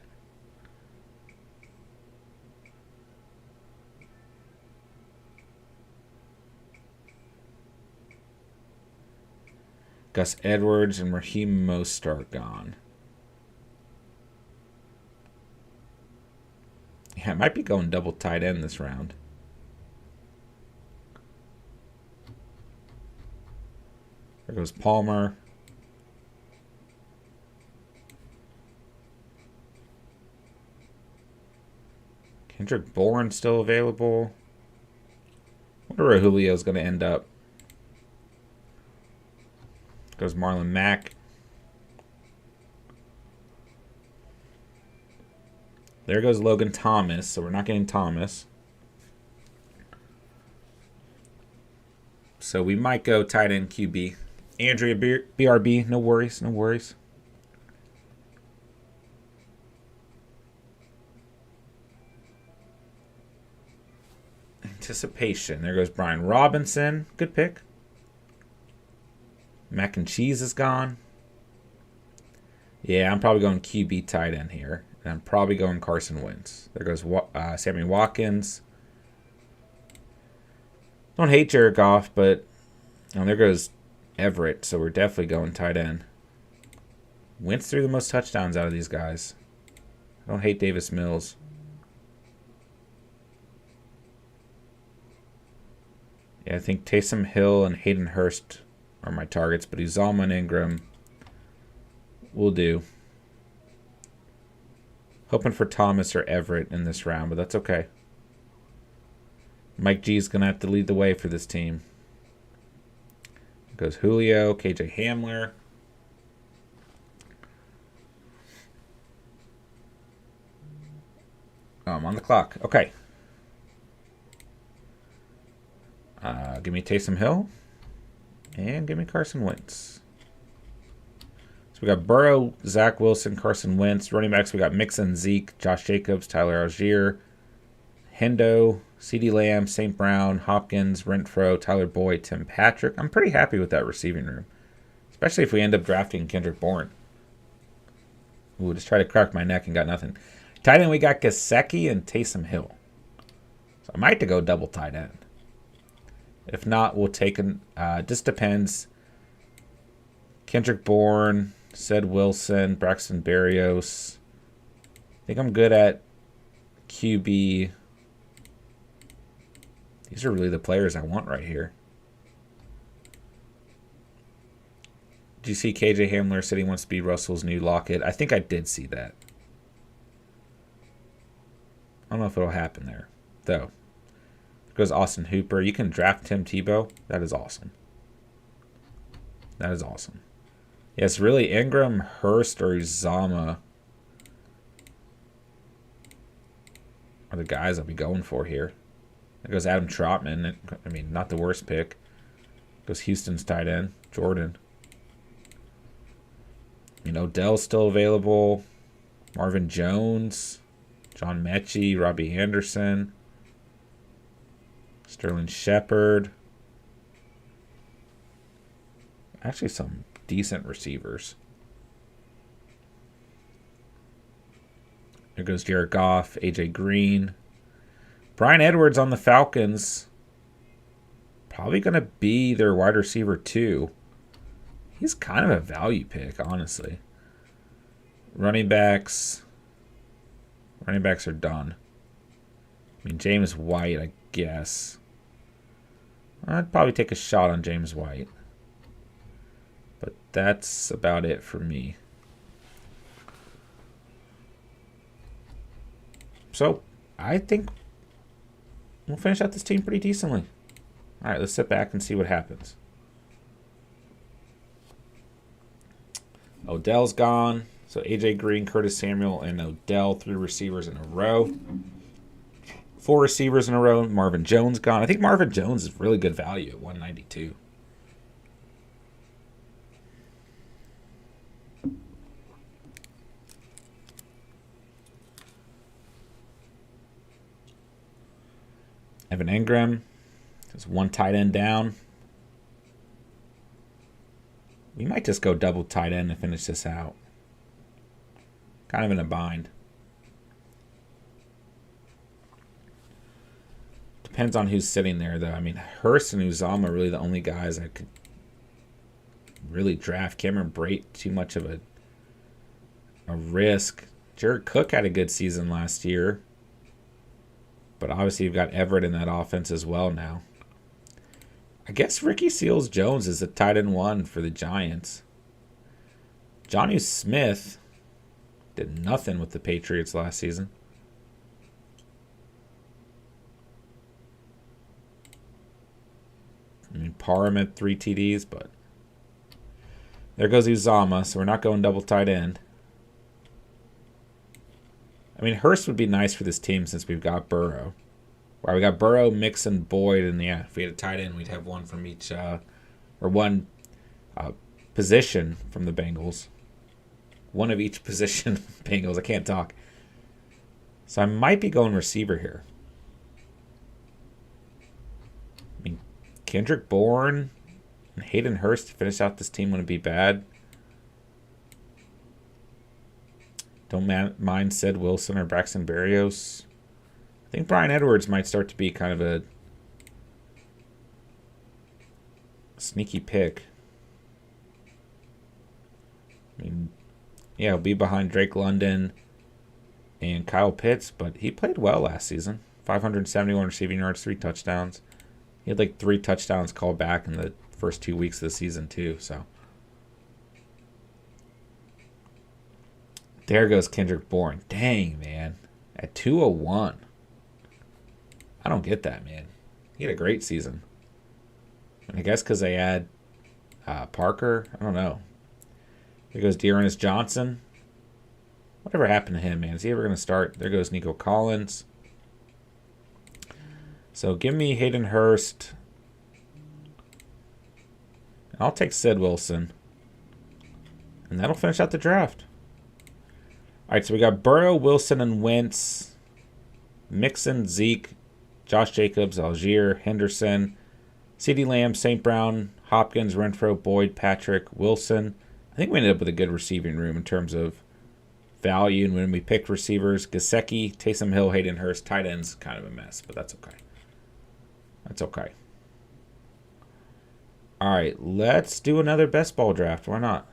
Gus Edwards and Raheem Mostart gone. Yeah, I might be going double tight end this round. There goes Palmer. Kendrick Bourne still available. Wonder where Julio's going to end up. Goes Marlon Mack. There goes Logan Thomas, so we're not getting Thomas. So we might go tight end QB. Andrea BRB, no worries, no worries. Anticipation. There goes Brian Robinson. Good pick. Mac and Cheese is gone. Yeah, I'm probably going QB tight end here. And I'm probably going Carson Wentz. There goes Sammy Watkins. Don't hate Jared Goff, but there goes Everett. So we're definitely going tight end. Wentz threw the most touchdowns out of these guys. I don't hate Davis Mills. Yeah, I think Taysom Hill and Hayden Hurst are my targets, but Uzomah and Ingram will do. Hoping for Thomas or Everett in this round, but that's okay. Mike G is going to have to lead the way for this team. Goes Julio, KJ Hamler. Oh, I'm on the clock. Okay. Give me Taysom Hill. And give me Carson Wentz. So we got Burrow, Zach Wilson, Carson Wentz. Running backs, we got Mixon, Zeke, Josh Jacobs, Tyler Algier, Hendo, CeeDee Lamb, St. Brown, Hopkins, Renfro, Tyler Boyd, Tim Patrick. I'm pretty happy with that receiving room. Especially if we end up drafting Kendrick Bourne. Ooh, just try to crack my neck and got nothing. Tight end, we got Gesicki and Taysom Hill. So I might have to go double tight end. If not, we'll take an... just depends. Kendrick Bourne, Ced Wilson, Braxton Berrios. I think I'm good at QB. These are really the players I want right here. Do you see KJ Hamler said he wants to be Russell's new Lockett? I think I did see that. I don't know if it'll happen there, though. There goes Austin Hooper. You can draft Tim Tebow. That is awesome. That is awesome. Yes, really Ingram, Hurst, or Uzama are the guys I'll be going for here. There goes Adam Trotman. I mean, not the worst pick. Goes Houston's tight end, Jordan. You know, Odell's still available. Marvin Jones, John Mechie, Robbie Anderson, Sterling Shepard. Actually, some decent receivers. There goes Jared Goff, AJ Green. Bryan Edwards on the Falcons. Probably going to be their wide receiver too. He's kind of a value pick, honestly. Running backs. Running backs are done. I mean, James White, I guess. I'd probably take a shot on James White. But that's about it for me. So, I think we'll finish out this team pretty decently. All right, let's sit back and see what happens. Odell's gone. So AJ Green, Curtis Samuel, and Odell, 3 receivers in a row. 4 receivers in a row. Marvin Jones gone. I think Marvin Jones is really good value at 192. Evan Engram. There's 1 tight end down. We might just go double tight end and finish this out. Kind of in a bind. Depends on who's sitting there, though. I mean, Hurst and Uzama are really the only guys I could really draft. Cameron Brate, too much of a risk. Jared Cook had a good season last year. But obviously you've got Everett in that offense as well now. I guess Ricky Seals-Jones is a tight end 1 for the Giants. Jonnu Smith did nothing with the Patriots last season. I mean, Parham had 3 TDs, but there goes Uzama, so we're not going double tight end. I mean, Hurst would be nice for this team since we've got Burrow. Right, we got Burrow, Mixon, Boyd, and yeah, if we had a tight end, we'd have one from each, or one position from the Bengals. One of each position Bengals. I can't talk. So I might be going receiver here. I mean, Kendrick Bourne and Hayden Hurst to finish out this team wouldn't be bad. Don't mind Ced Wilson or Braxton Berrios. I think Bryan Edwards might start to be kind of a sneaky pick. I mean, yeah, he'll be behind Drake London and Kyle Pitts, but he played well last season. 571 receiving yards, 3 touchdowns. He had like 3 touchdowns called back in the first 2 weeks of the season too, so. There goes Kendrick Bourne. Dang, man. At 201. I don't get that, man. He had a great season. And I guess because they had Parker. I don't know. There goes Dearness Johnson. Whatever happened to him, man? Is he ever going to start? There goes Nico Collins. So give me Hayden Hurst. And I'll take Ced Wilson. And that'll finish out the draft. All right, so we got Burrow, Wilson, and Wentz. Mixon, Zeke, Josh Jacobs, Algier, Henderson, CeeDee Lamb, St. Brown, Hopkins, Renfro, Boyd, Patrick, Wilson. I think we ended up with a good receiving room in terms of value. And when we picked receivers, Gesicki, Taysom Hill, Hayden Hurst, tight ends, kind of a mess, but that's okay. That's okay. All right, let's do another best ball draft. Why not?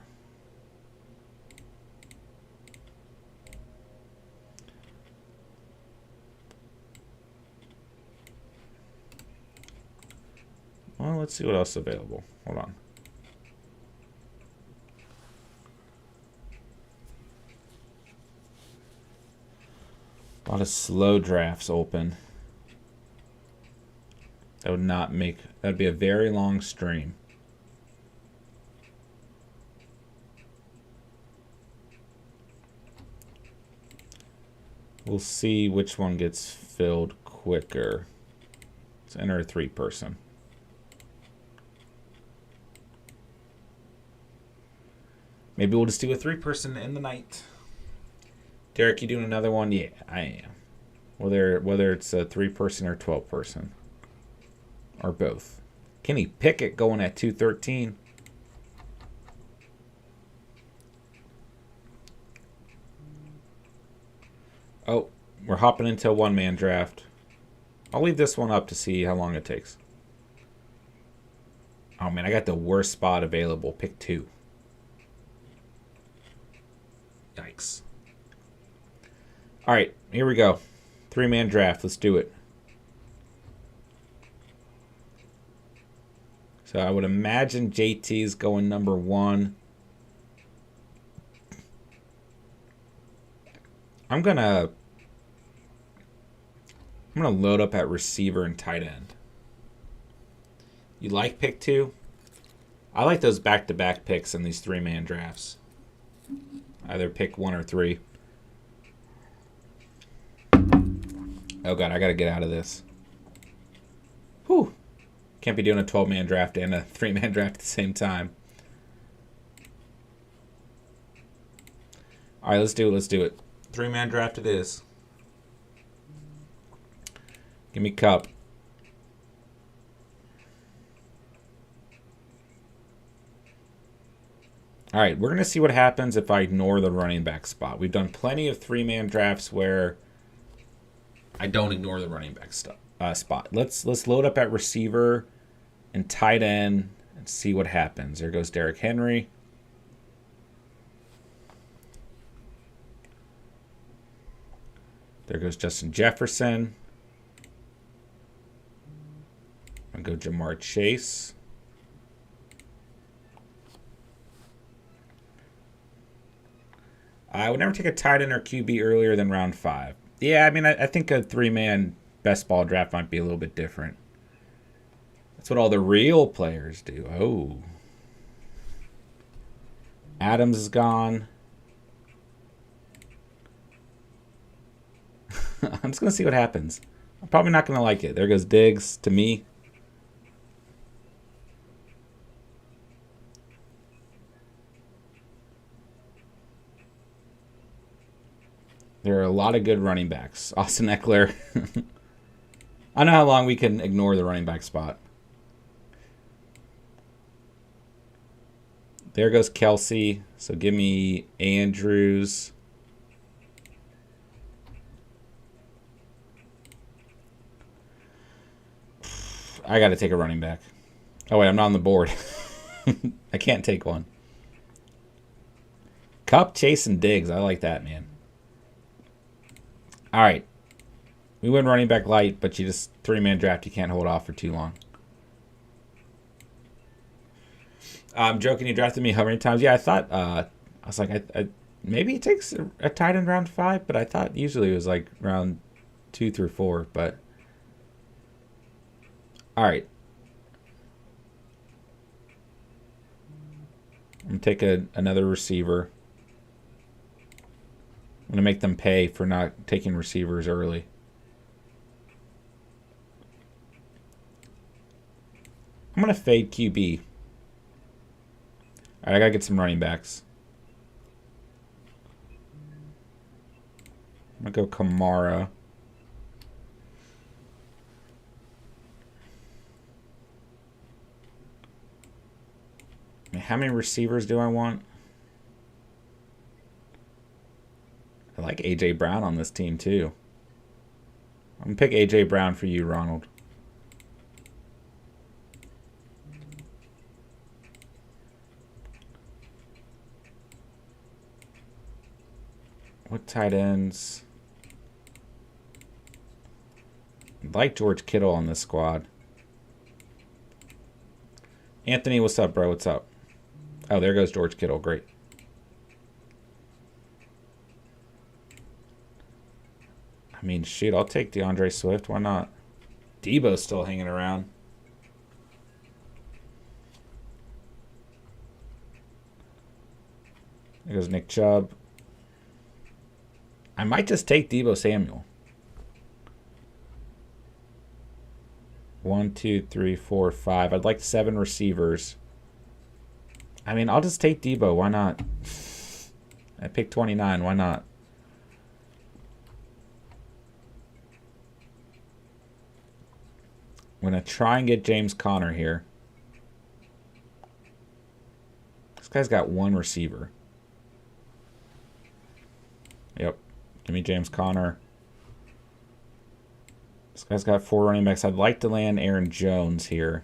Well, let's see what else is available. Hold on. A lot of slow drafts open. That would not make... That would be a very long stream. We'll see which one gets filled quicker. Let's enter a 3-person. Maybe we'll just do a 3-person in the night. Derek, you doing another one? Yeah, I am. Whether it's a 3-person or 12-person. Or both. Kenny Pickett going at 213. Oh, we're hopping into a one-man draft. I'll leave this one up to see how long it takes. Oh, man, I got the worst spot available. Pick 2. Yikes. All right, here we go. 3-man draft. Let's do it. So I would imagine JT's going number 1. I'm gonna load up at receiver and tight end. You like pick 2? I like those back-to-back picks in these 3-man drafts. Either pick 1 or 3. Oh god, I gotta get out of this. Whew. Can't be doing a 12-man draft and a 3-man draft at the same time. Alright, let's do it. 3-man draft it is. Give me Cup. All right, we're going to see what happens if I ignore the running back spot. We've done plenty of 3-man drafts where I don't ignore the running back spot. Let's load up at receiver and tight end and see what happens. There goes Derrick Henry. There goes Justin Jefferson. I'll go Jamar Chase. I would never take a tight end or QB earlier than round 5. Yeah, I mean, I think a 3-man best ball draft might be a little bit different. That's what all the real players do. Oh. Adams is gone. I'm just going to see what happens. I'm probably not going to like it. There goes Diggs to me. There are a lot of good running backs. Austin Eckler. I don't know how long we can ignore the running back spot. There goes Kelsey. So give me Andrews. I got to take a running back. Oh, wait, I'm not on the board. I can't take one. Cup, Chase, and Diggs. I like that, man. All right. We went running back light, but you just 3-man draft. You can't hold off for too long. I'm joking. You drafted me how many times? Yeah, I thought, I was like, I maybe it takes a tight end round 5, but I thought usually it was like round 2 through 4, but. All right. I'm going to take another receiver. I'm going to make them pay for not taking receivers early. I'm going to fade QB. All right, I got to get some running backs. I'm going to go Kamara. How many receivers do I want? like A.J. Brown on this team, too. I'm going to pick A.J. Brown for you, Ronald. What tight ends? I'd like George Kittle on this squad. Anthony, what's up, bro? What's up? Oh, there goes George Kittle. Great. I mean, shoot, I'll take DeAndre Swift. Why not? Debo's still hanging around. There goes Nick Chubb. I might just take Debo Samuel. 1, 2, 3, 4, 5. I'd like 7 receivers. I mean, I'll just take Debo. Why not? I picked 29. Why not? I'm going to try and get James Conner here. This guy's got 1 receiver. Yep. Give me James Conner. This guy's got 4 running backs. I'd like to land Aaron Jones here.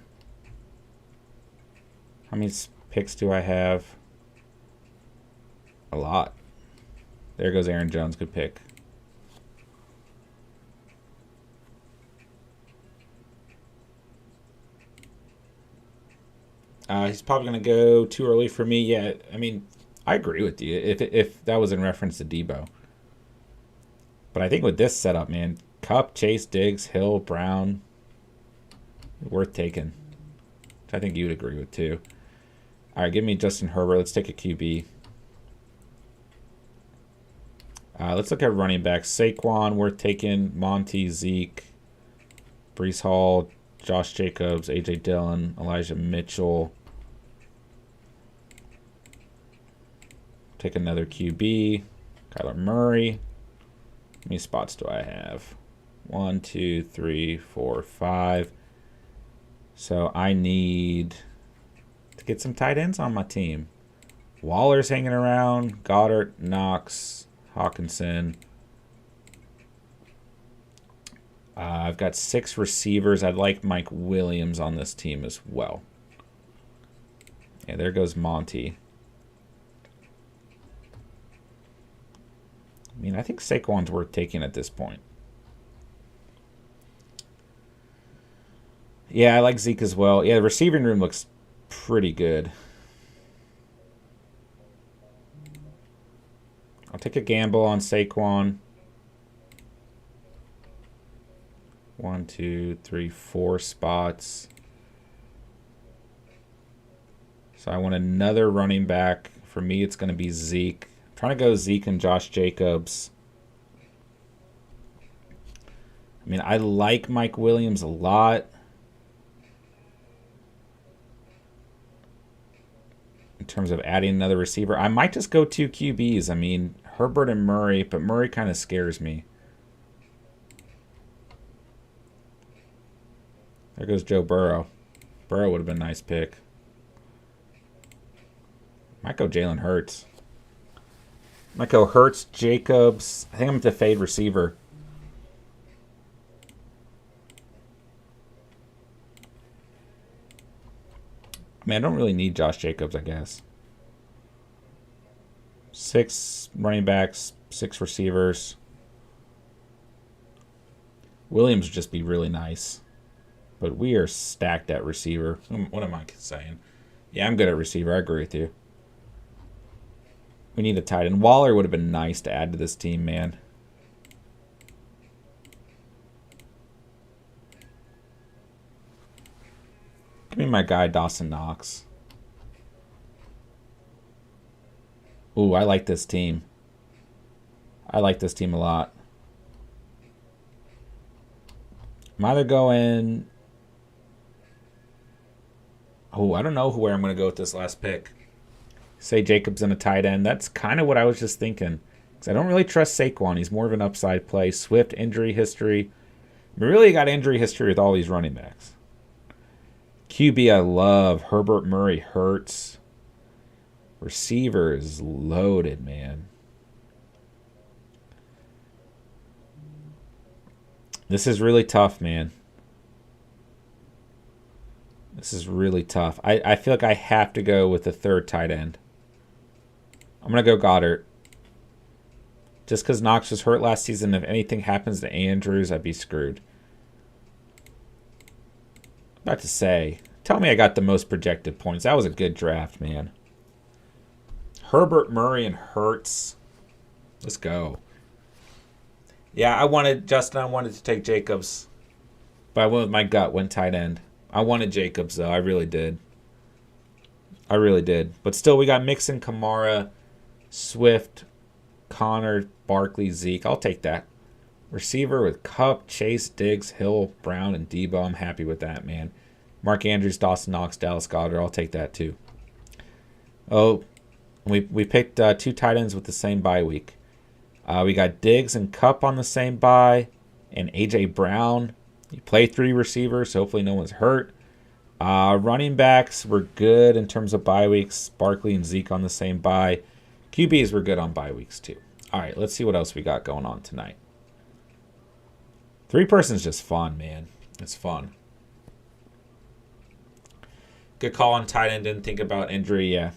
How many picks do I have? A lot. There goes Aaron Jones. Good pick. He's probably going to go too early for me. Yeah, I mean, I agree with you if that was in reference to Debo. But I think with this setup, man, Kupp, Chase, Diggs, Hill, Brown, worth taking. Which I think you'd agree with too. All right, give me Justin Herbert. Let's take a QB. Let's look at running backs. Saquon, worth taking. Monty, Zeke, Breece Hall, Josh Jacobs, A.J. Dillon, Elijah Mitchell. Take another QB. Kyler Murray. How many spots do I have? 1, 2, 3, 4, 5. So I need to get some tight ends on my team. Waller's hanging around. Goddard, Knox, Hawkinson. I've got 6 receivers. I'd like Mike Williams on this team as well. Yeah, there goes Monty. I mean, I think Saquon's worth taking at this point. Yeah, I like Zeke as well. Yeah, the receiving room looks pretty good. I'll take a gamble on Saquon. 1, 2, 3, 4 spots. So I want another running back. For me, it's going to be Zeke. I'm trying to go Zeke and Josh Jacobs. I mean, I like Mike Williams a lot. In terms of adding another receiver, I might just go 2 QBs. I mean, Herbert and Murray, but Murray kind of scares me. There goes Joe Burrow. Burrow would have been a nice pick. Might go Jalen Hurts. Might go Hurts, Jacobs. I think I'm going to fade receiver. I mean, I don't really need Josh Jacobs, I guess. 6 running backs, 6 receivers. Williams would just be really nice. But we are stacked at receiver. What am I saying? Yeah, I'm good at receiver. I agree with you. We need a tight end. Waller would have been nice to add to this team, man. Give me my guy, Dawson Knox. Ooh, I like this team. I like this team a lot. I'm either going... Oh, I don't know where I'm going to go with this last pick. Say Jacobs and a tight end. That's kind of what I was just thinking. Because I don't really trust Saquon. He's more of an upside play. Swift, injury history. We really got injury history with all these running backs. QB I love. Herbert, Murray, Hurts. Receiver is loaded, man. This is really tough, man. This is really tough. I feel like I have to go with the third tight end. I'm going to go Goddard. Just because Knox was hurt last season, if anything happens to Andrews, I'd be screwed. About to say, tell me I got the most projected points. That was a good draft, man. Herbert, Murray, and Hurts. Let's go. Yeah, I wanted to take Jacobs. But I went with my gut, went tight end. I wanted Jacobs, though. I really did. I really did. But still, we got Mixon, Kamara, Swift, Connor, Barkley, Zeke. I'll take that. Receiver with Kupp, Chase, Diggs, Hill, Brown, and Debo. I'm happy with that, man. Mark Andrews, Dawson Knox, Dallas Goedert. I'll take that, too. Oh, we picked 2 tight ends with the same bye week. We got Diggs and Kupp on the same bye, and A.J. Brown. You play 3 receivers, so hopefully no one's hurt. Running backs were good in terms of bye weeks. Barkley and Zeke on the same bye. QBs were good on bye weeks, too. All right, let's see what else we got going on tonight. 3-person's just fun, man. It's fun. Good call on tight end. Didn't think about injury, yeah.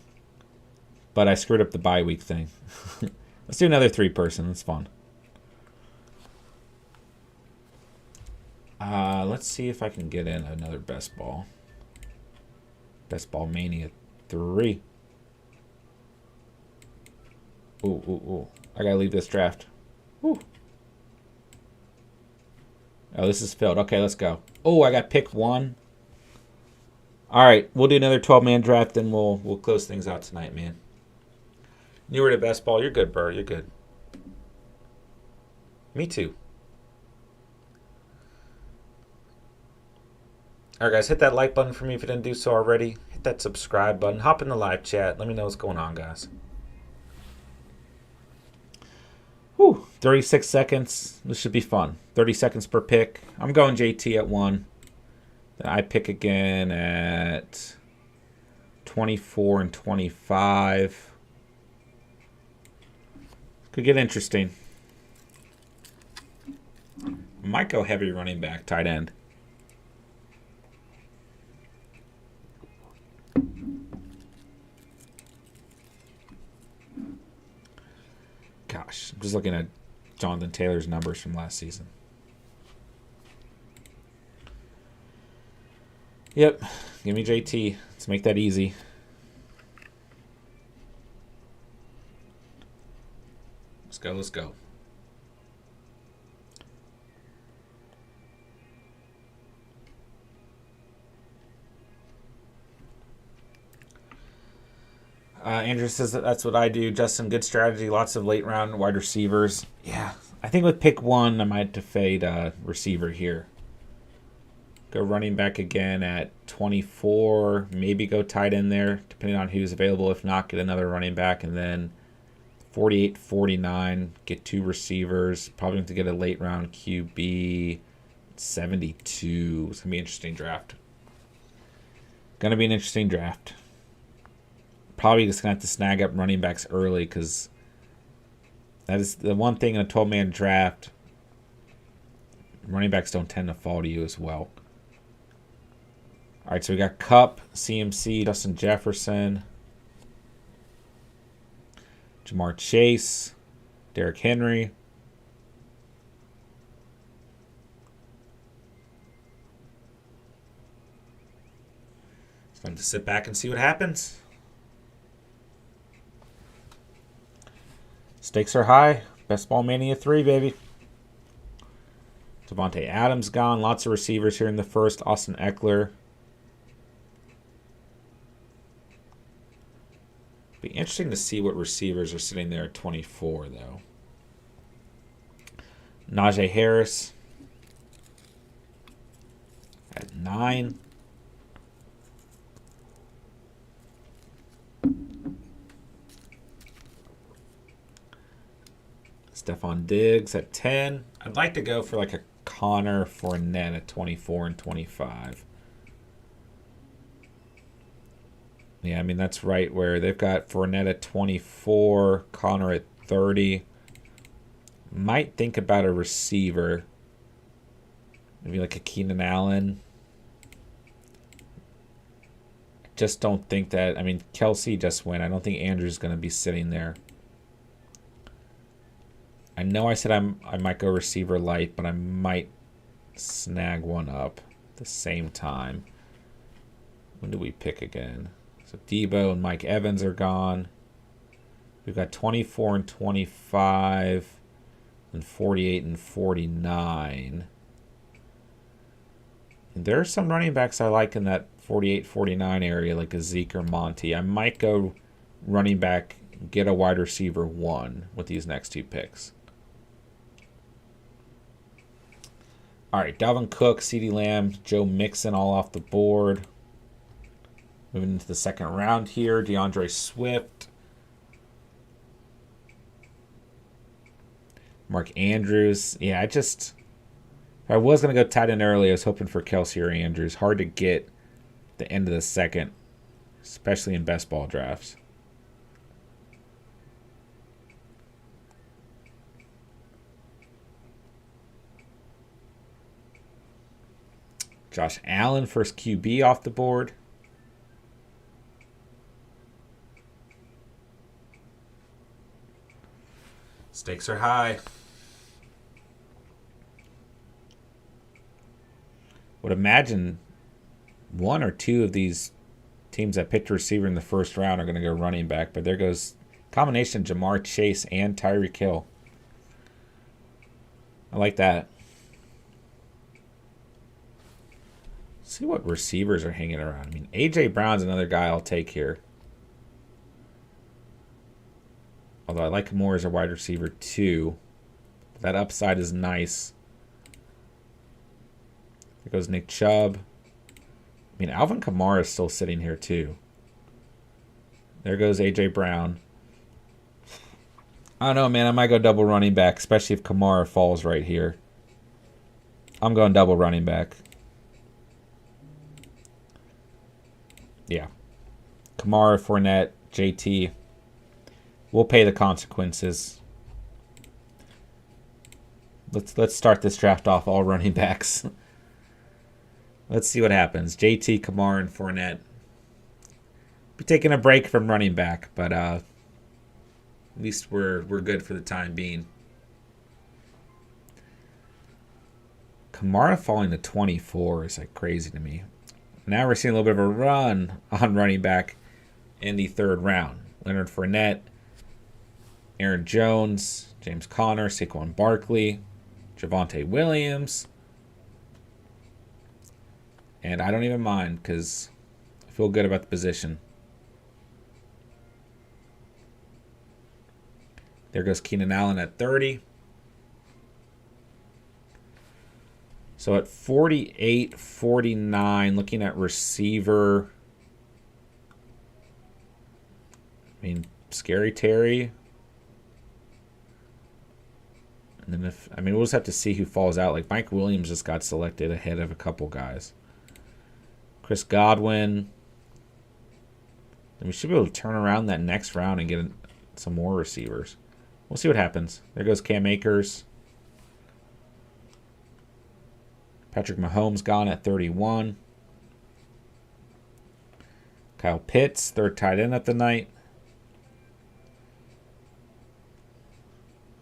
But I screwed up the bye week thing. Let's do another 3-person. It's fun. Let's see if I can get in another best ball. Best ball mania 3. Ooh. I gotta leave this draft. Ooh. Oh, this is filled. Okay, let's go. Oh, I got pick 1. All right, we'll do another 12-man draft, and we'll close things out tonight, man. You were the best ball. You're good, bro. You're good. Me too. All right, guys, hit that like button for me if you didn't do so already. Hit that subscribe button. Hop in the live chat. Let me know what's going on, guys. Whew, 36 seconds. This should be fun. 30 seconds per pick. I'm going JT at 1. Then I pick again at 24 and 25. Could get interesting. Might go heavy running back, tight end. Gosh, I'm just looking at Jonathan Taylor's numbers from last season. Yep, give me JT. Let's make that easy. Let's go. Andrew says that's what I do. Justin, good strategy. Lots of late round wide receivers. Yeah, I think with pick 1, I might have to fade receiver here. Go running back again at 24. Maybe go tight end there, depending on who's available. If not, get another running back. And then 48, 49, get 2 receivers. Probably have to get a late round QB. 72. It's going to be an interesting draft. Probably just going to have to snag up running backs early because that is the one thing in a 12-man draft. Running backs don't tend to fall to you as well. All right, so we got Kupp, CMC, Justin Jefferson, Jamar Chase, Derrick Henry. It's time to sit back and see what happens. Stakes are high. Best ball mania 3, baby. Devontae Adams gone. Lots of receivers here in the first. Austin Eckler. Be interesting to see what receivers are sitting there at 24, though. Najee Harris at 9. Stephon Diggs at 10. I'd like to go for like a Connor Fournette at 24 and 25. Yeah, I mean, that's right where they've got Fournette at 24, Connor at 30. Might think about a receiver. Maybe like a Keenan Allen. Just don't think that. I mean, Kelsey just went. I don't think Andrew's going to be sitting there. I know I said I might go receiver light, but I might snag one up at the same time. When do we pick again? So Debo and Mike Evans are gone. We've got 24 and 25 and 48 and 49. And there are some running backs I like in that 48-49 area, like a Zeke or Monty. I might go running back, get a wide receiver 1 with these next 2 picks. All right, Dalvin Cook, CeeDee Lamb, Joe Mixon all off the board. Moving into the second round here, DeAndre Swift. Mark Andrews. Yeah, if I was going to go tight end early, I was hoping for Kelsey or Andrews. Hard to get the end of the second, especially in best ball drafts. Josh Allen, first QB off the board. Stakes are high. Would imagine 1 or 2 of these teams that picked a receiver in the first round are going to go running back, but there goes combination Jamar Chase and Tyreek Hill. I like that. See what receivers are hanging around. I mean, A.J. Brown's another guy I'll take here. Although I like him more as a wide receiver too. That upside is nice. There goes Nick Chubb. I mean, Alvin Kamara is still sitting here too. There goes A.J. Brown. I don't know, man. I might go double running back, especially if Kamara falls right here. I'm going double running back. Yeah. Kamara, Fournette, JT. We'll pay the consequences. Let's start this draft off all running backs. Let's see what happens. JT, Kamara, and Fournette. Be taking a break from running back, but at least we're good for the time being. Kamara falling to 24 is like crazy to me. Now we're seeing a little bit of a run on running back in the third round. Leonard Fournette, Aaron Jones, James Conner, Saquon Barkley, Javonte Williams. And I don't even mind because I feel good about the position. There goes Keenan Allen at 30. So at 48, 49, looking at receiver. I mean, Scary Terry. And then we'll just have to see who falls out. Like Mike Williams just got selected ahead of a couple guys. Chris Godwin. And we should be able to turn around that next round and get some more receivers. We'll see what happens. There goes Cam Akers. Patrick Mahomes gone at 31. Kyle Pitts, third tight end of the night.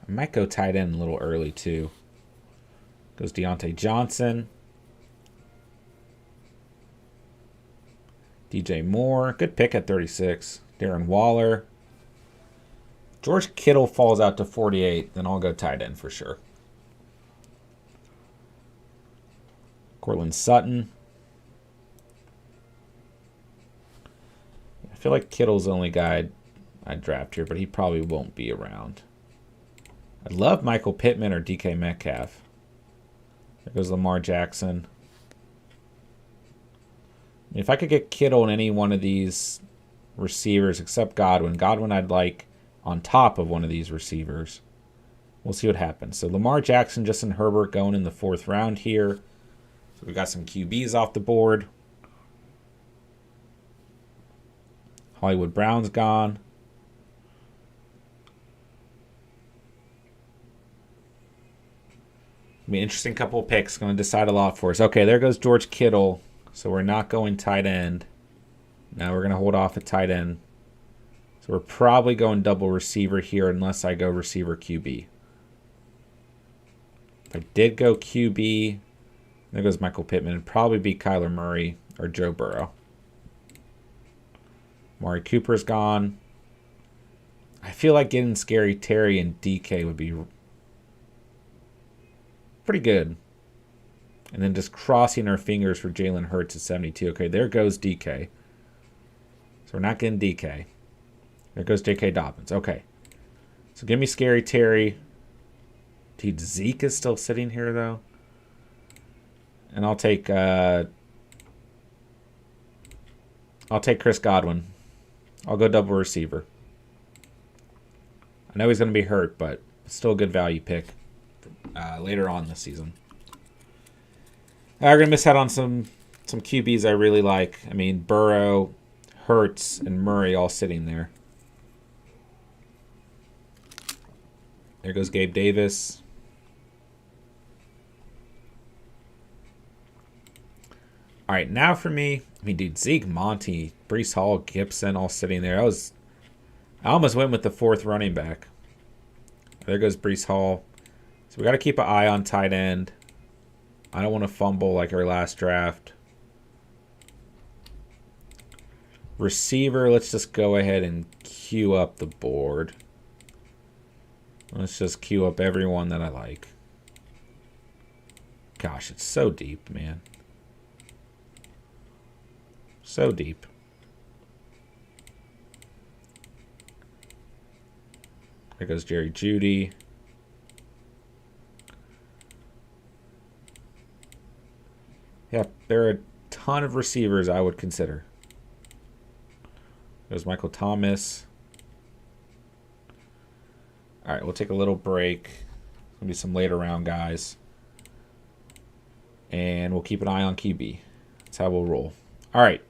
I might go tight end a little early too. Goes Deontay Johnson. DJ Moore, good pick at 36. Darren Waller. George Kittle falls out to 48, then I'll go tight end for sure. Cortland Sutton. I feel like Kittle's the only guy I'd draft here, but he probably won't be around. I'd love Michael Pittman or DK Metcalf. There goes Lamar Jackson. If I could get Kittle in any one of these receivers except Godwin. Godwin I'd like on top of one of these receivers. We'll see what happens. So Lamar Jackson, Justin Herbert going in the fourth round here. So we got some QBs off the board. Hollywood Brown's gone. be an interesting couple of picks. Going to decide a lot for us. Okay, there goes George Kittle. So we're not going tight end. Now we're going to hold off at tight end. So we're probably going double receiver here unless I go receiver QB. If I did go QB, there goes Michael Pittman. It'd probably be Kyler Murray or Joe Burrow. Amari Cooper's gone. I feel like getting Scary Terry and DK would be pretty good. And then just crossing our fingers for Jalen Hurts at 72. Okay, there goes DK. So we're not getting DK. There goes J.K. Dobbins. Okay. So give me Scary Terry. Dude, Zeke is still sitting here, though. And I'll take Chris Godwin. I'll go double receiver. I know he's going to be hurt, but still a good value pick later on this season. We're going to miss out on some QBs I really like. I mean, Burrow, Hurts, and Murray all sitting there. There goes Gabe Davis. All right, now for me, I mean, dude, Zeke, Monty, Breece Hall, Gibson, all sitting there. I almost went with the fourth running back. There goes Breece Hall. So we got to keep an eye on tight end. I don't want to fumble like our last draft. Receiver, let's just go ahead and queue up the board. Let's just queue up everyone that I like. Gosh, it's so deep, man. So deep. There goes Jerry Jeudy. Yeah, there are a ton of receivers I would consider. There's Michael Thomas. All right, we'll take a little break. There'll be some later round guys. And we'll keep an eye on QB. That's how we'll roll. All right.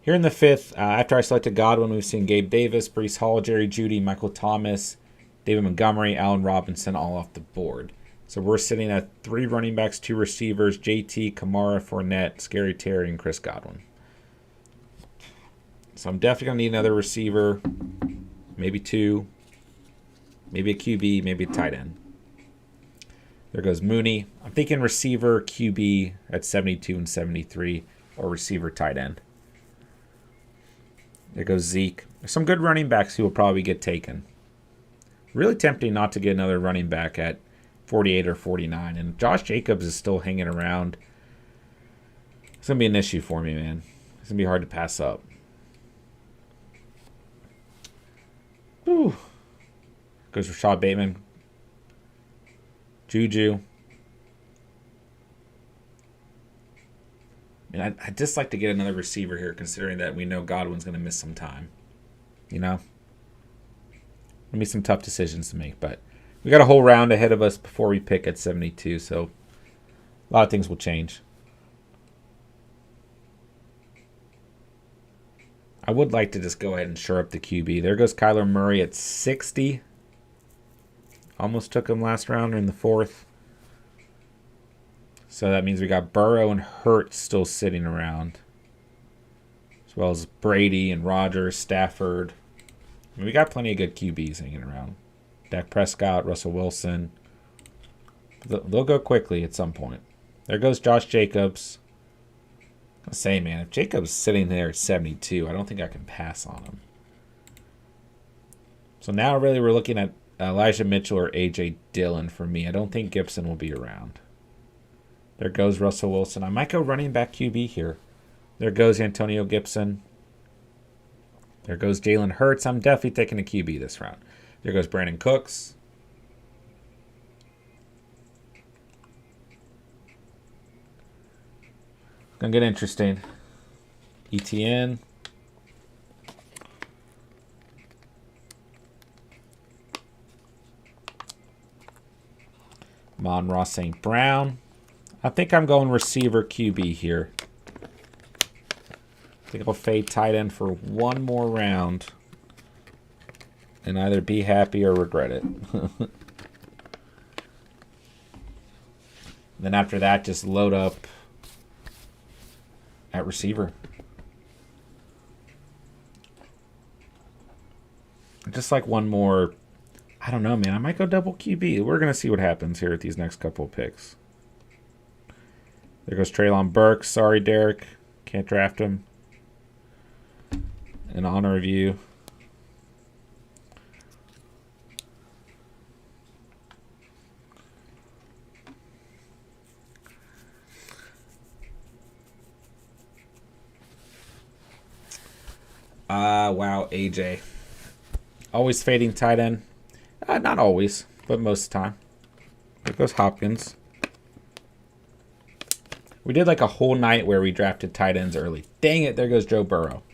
Here in the fifth, after I selected Godwin, we've seen Gabe Davis, Breece Hall, Jerry Jeudy, Michael Thomas, David Montgomery, Allen Robinson all off the board. So we're sitting at 3 running backs, 2 receivers, JT, Kamara, Fournette, Scary Terry, and Chris Godwin. So I'm definitely going to need another receiver, maybe 2, maybe a QB, maybe a tight end. There goes Mooney. I'm thinking receiver, QB at 72 and 73, or receiver, tight end. There goes Zeke. There's some good running backs who will probably get taken. Really tempting not to get another running back at 48 or 49. And Josh Jacobs is still hanging around. It's going to be an issue for me, man. It's going to be hard to pass up. Whew. Goes Rashad Bateman. Juju. And I'd just like to get another receiver here, considering that we know Godwin's going to miss some time. You know? There'll be some tough decisions to make, but we got a whole round ahead of us before we pick at 72, so a lot of things will change. I would like to just go ahead and shore up the QB. There goes Kyler Murray at 60. Almost took him last round or in the 4th. So that means we got Burrow and Hurts still sitting around. As well as Brady and Rodgers, Stafford. I mean, we got plenty of good QBs hanging around. Dak Prescott, Russell Wilson. They'll go quickly at some point. There goes Josh Jacobs. I say, man, if Jacobs sitting there at 72, I don't think I can pass on him. So now really we're looking at Elijah Mitchell or A.J. Dillon for me. I don't think Gibson will be around. There goes Russell Wilson. I might go running back QB here. There goes Antonio Gibson. There goes Jalen Hurts. I'm definitely taking a QB this round. There goes Brandon Cooks. Gonna get interesting. ETN. Amon-Ra St. Brown. I think I'm going receiver QB here. I think I'll fade tight end for one more round and either be happy or regret it. Then after that, just load up at receiver. Just like one more. I don't know, man. I might go double QB. We're going to see what happens here at these next couple of picks. There goes Treylon Burks. Sorry, Derek. Can't draft him. In honor of you. Wow, AJ. Always fading tight end. Not always, but most of the time. There goes Hopkins. We did like a whole night where we drafted tight ends early. Dang it, there goes Joe Burrow.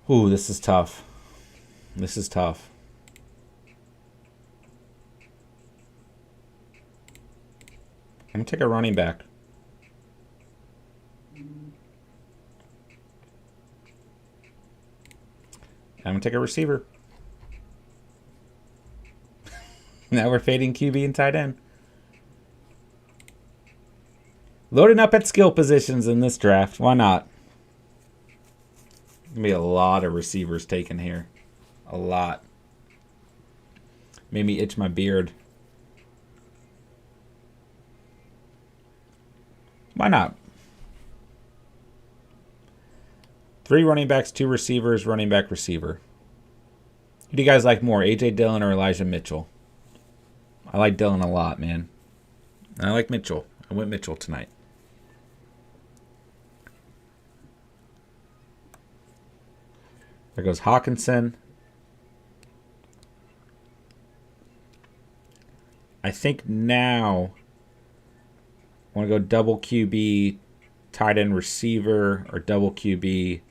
Ooh, this is tough. This is tough. I'm going to take a running back. I'm going to take a receiver. Now we're fading QB and tight end. Loading up at skill positions in this draft. Why not? Going to be a lot of receivers taken here. A lot. Made me itch my beard. Why not? 3 running backs, 2 receivers, running back, receiver. Who do you guys like more, A.J. Dillon or Elijah Mitchell? I like Dillon a lot, man. And I like Mitchell. I went Mitchell tonight. There goes Hawkinson. I think now I want to go double QB, tight end receiver, or double QB,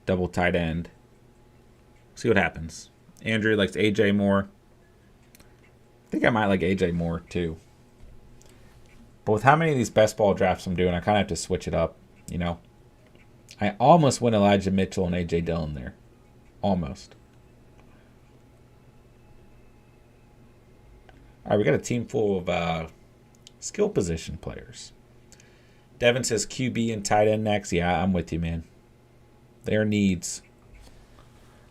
double tight end. See what happens. Andrew likes AJ more. I think I might like AJ more too. But with how many of these best ball drafts I'm doing, I kind of have to switch it up, you know. I almost went Elijah Mitchell and A.J. Dillon there. Almost. All right, we got a team full of skill position players. Devin says QB and tight end next. Yeah, I'm with you, man. Their needs.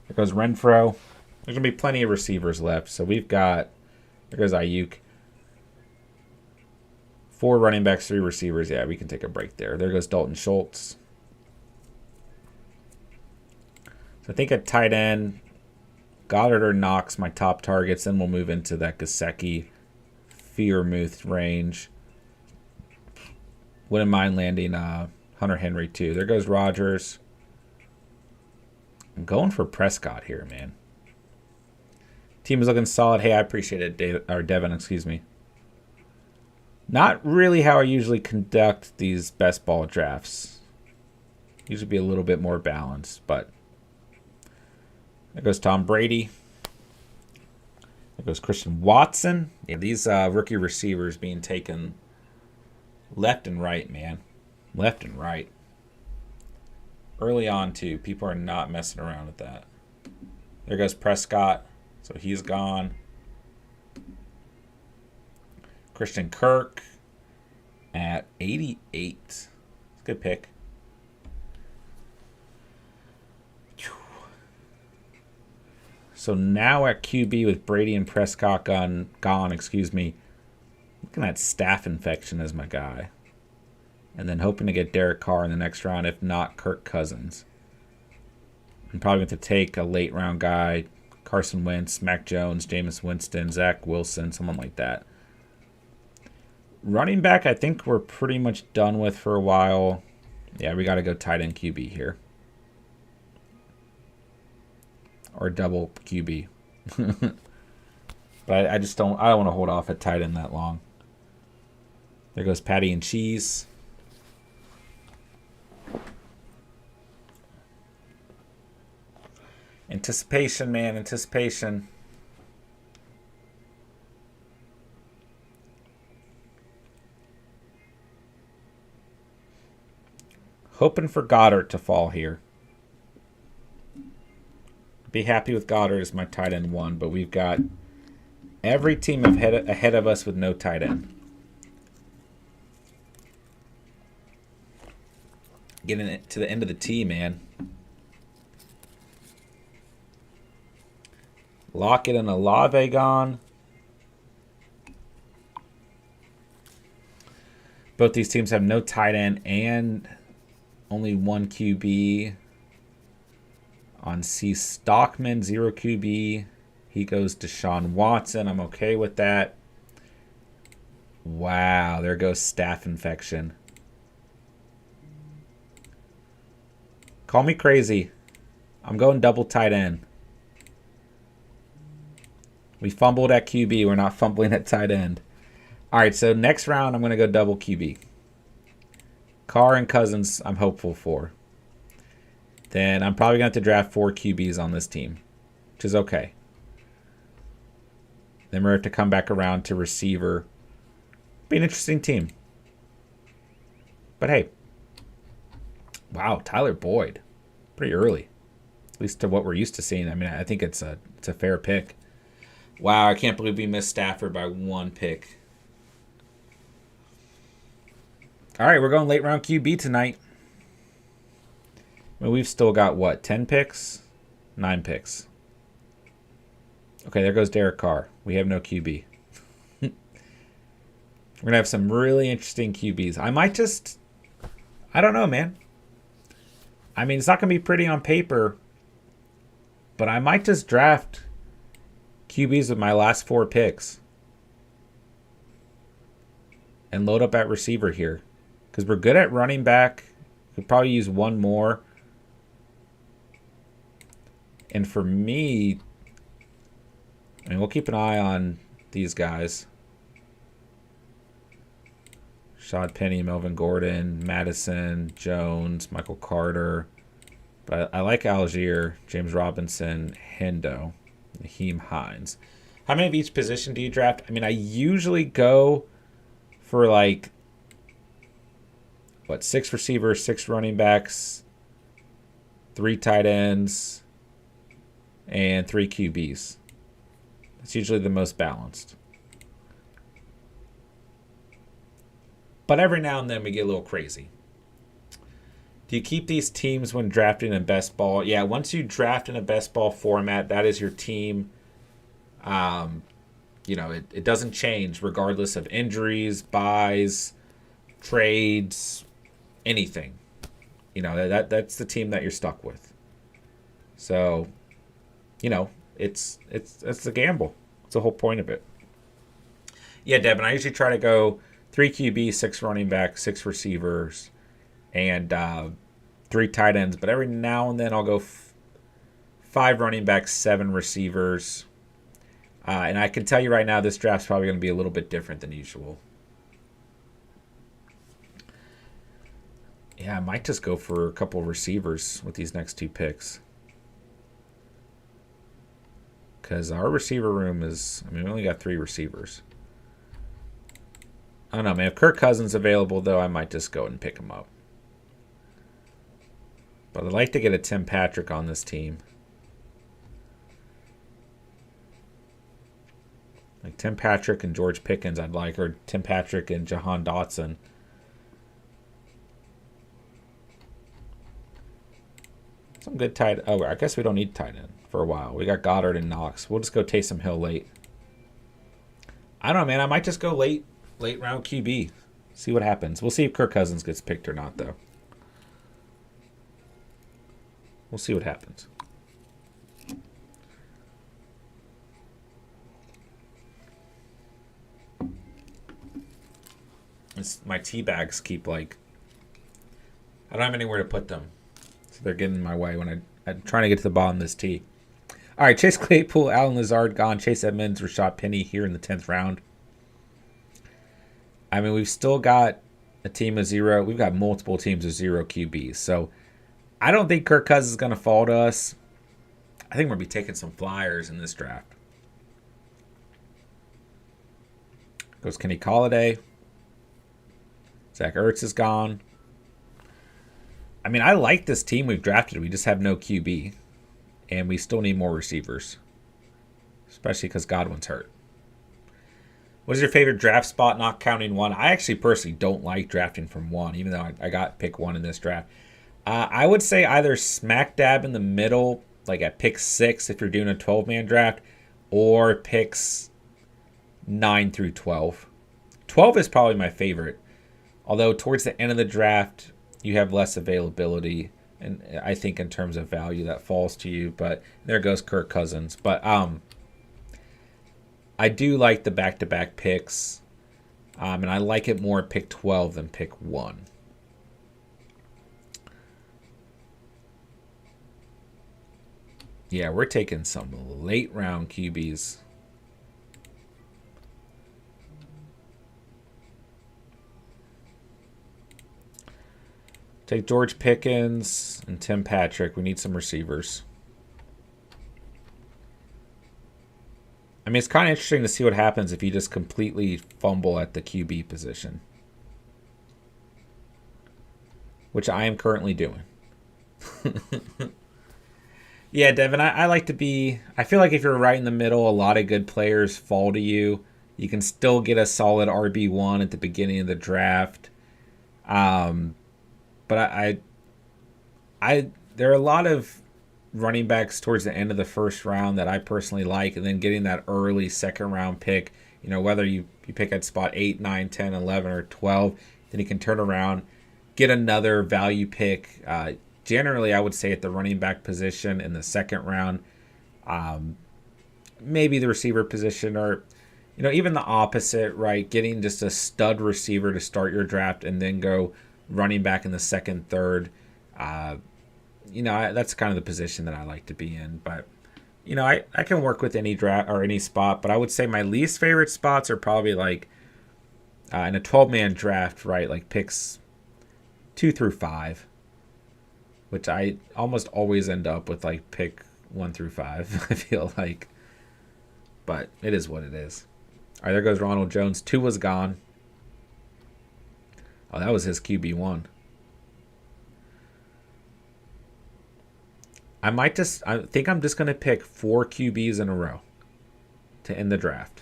There goes Renfro. There's going to be plenty of receivers left. So we've got, there goes Ayuk. 4 running backs, 3 receivers. Yeah, we can take a break there. There goes Dalton Schultz. So I think at tight end, Goddard or Knox, my top targets. Then we'll move into that Gesicki, Freiermuth range. Wouldn't mind landing Hunter Henry too. There goes Rodgers. I'm going for Prescott here, man. Team is looking solid. Hey, I appreciate it, Devin, excuse me. Not really how I usually conduct these best ball drafts. Usually be a little bit more balanced, but there goes Tom Brady. There goes Christian Watson. Yeah, these rookie receivers being taken left and right, man. Left and right. Early on, too. People are not messing around with that. There goes Prescott. So he's gone. Christian Kirk at 88. It's a good pick. So now at QB with Brady and Prescott gone, excuse me. Looking at staph infection as my guy. And then hoping to get Derek Carr in the next round, if not Kirk Cousins. I'm probably going to take a late round guy, Carson Wentz, Mac Jones, Jameis Winston, Zach Wilson, someone like that. Running back, I think we're pretty much done with for a while. Yeah, we got to go tight end QB here. Or double QB. But I just don't want to hold off at tight end that long. There goes Patty and Cheese. Anticipation, man, anticipation. Hoping for Goddard to fall here. Be happy with Goddard as my tight end 1, but we've got every team ahead of us with no tight end. Getting it to the end of the T, man. Lockett and Olave gone. Both these teams have no tight end and only one QB. On C. Stockman, 0 QB. He goes to Deshaun Watson. I'm okay with that. Wow, there goes staph infection. Call me crazy. I'm going double tight end. We fumbled at QB. We're not fumbling at tight end. All right, so next round, I'm going to go double QB. Carr and Cousins, I'm hopeful for. Then I'm probably going to have to draft 4 QBs on this team, which is okay. Then we're going to have to come back around to receiver. Be an interesting team. But hey. Wow, Tyler Boyd. Pretty early. At least to what we're used to seeing. I mean, I think it's a fair pick. Wow, I can't believe we missed Stafford by 1 pick. All right, we're going late round QB tonight. I mean, we've still got, what, 10 picks? 9 picks. Okay, there goes Derek Carr. We have no QB. We're going to have some really interesting QBs. I might just... I don't know, man. I mean, it's not going to be pretty on paper, but I might just draft QBs with my last 4 picks and load up at receiver here because we're good at running back. Could probably use 1 more. And for me, I mean, we'll keep an eye on these guys. Shad Penny, Melvin Gordon, Madison, Jones, Michael Carter. But I like Algier, James Robinson, Hendo, Naheem Hines. How many of each position do you draft? I mean, I usually go for like, 6 receivers, 6 running backs, 3 tight ends, and 3 QBs. It's usually the most balanced. But every now and then we get a little crazy. Do you keep these teams when drafting in best ball? Yeah, once you draft in a best ball format, that is your team. It doesn't change regardless of injuries, buys, trades, anything. That's the team that you're stuck with. So, it's a gamble. It's the whole point of it. Yeah, Devin, I usually try to go 3 QB, 6 running backs, 6 receivers, and 3 tight ends. But every now and then I'll go 5 running backs, 7 receivers. And I can tell you right now, this draft's probably going to be a little bit different than usual. Yeah, I might just go for a couple of receivers with these next 2 picks. Because our receiver room is, we only got 3 receivers. I don't know, man. If Kirk Cousins available, though, I might just go and pick him up. But I'd like to get a Tim Patrick on this team. Like Tim Patrick and George Pickens, I'd like, or Tim Patrick and Jahan Dotson. Some good tight. Oh, I guess we don't need tight end for a while. We got Goddard and Knox. We'll just go Taysom Hill late. I don't know, man. I might just go late round QB. See what happens. We'll see if Kirk Cousins gets picked or not, though. We'll see what happens. My tea bags keep I don't have anywhere to put them. So they're getting in my way when I'm trying to get to the bottom of this tea. All right, Chase Claypool, Allen Lazard gone. Chase Edmonds, Rashad Penny here in the 10th round. I mean, we've still got a team of 0. We've got multiple teams of 0 QBs. So I don't think Kirk Cousins is going to fall to us. I think we're going to be taking some flyers in this draft. Goes Kenny Golladay. Zach Ertz is gone. I mean, I like this team we've drafted. We just have no QB, and we still need more receivers, especially because Godwin's hurt. What is your favorite draft spot, not counting one? I actually personally don't like drafting from one, even though I got pick one in this draft. I would say either smack dab in the middle, like at pick 6 if you're doing a 12-man draft, or picks 9 through 12. 12 is probably my favorite, although towards the end of the draft, you have less availability, and I think in terms of value that falls to you. But there goes Kirk Cousins. But I do like the back-to-back picks, and I like it more at pick 12 than pick 1. Yeah, we're taking some late-round QBs. Take George Pickens and Tim Patrick. We need some receivers. I mean, it's kind of interesting to see what happens if you just completely fumble at the QB position, which I am currently doing. Yeah, Devin, I like to be... I feel like if you're right in the middle, a lot of good players fall to you. You can still get a solid RB1 at the beginning of the draft. But there are a lot of running backs towards the end of the first round that I personally like, and then getting that early second round pick, whether you pick at spot 8, 9, 10, 11, or 12, then you can turn around, get another value pick. Generally, I would say at the running back position in the second round, maybe the receiver position, or even the opposite, right? Getting just a stud receiver to start your draft and then go running back in the second, third. That's kind of the position that I like to be in. But, I can work with any draft or any spot. But I would say my least favorite spots are probably like in a 12-man draft, right? Like picks 2 through 5, which I almost always end up with like pick 1 through 5, I feel like. But it is what it is. All right, there goes Ronald Jones. 2 was gone. Oh, that was his QB1. I think I'm just going to pick 4 QBs in a row to end the draft.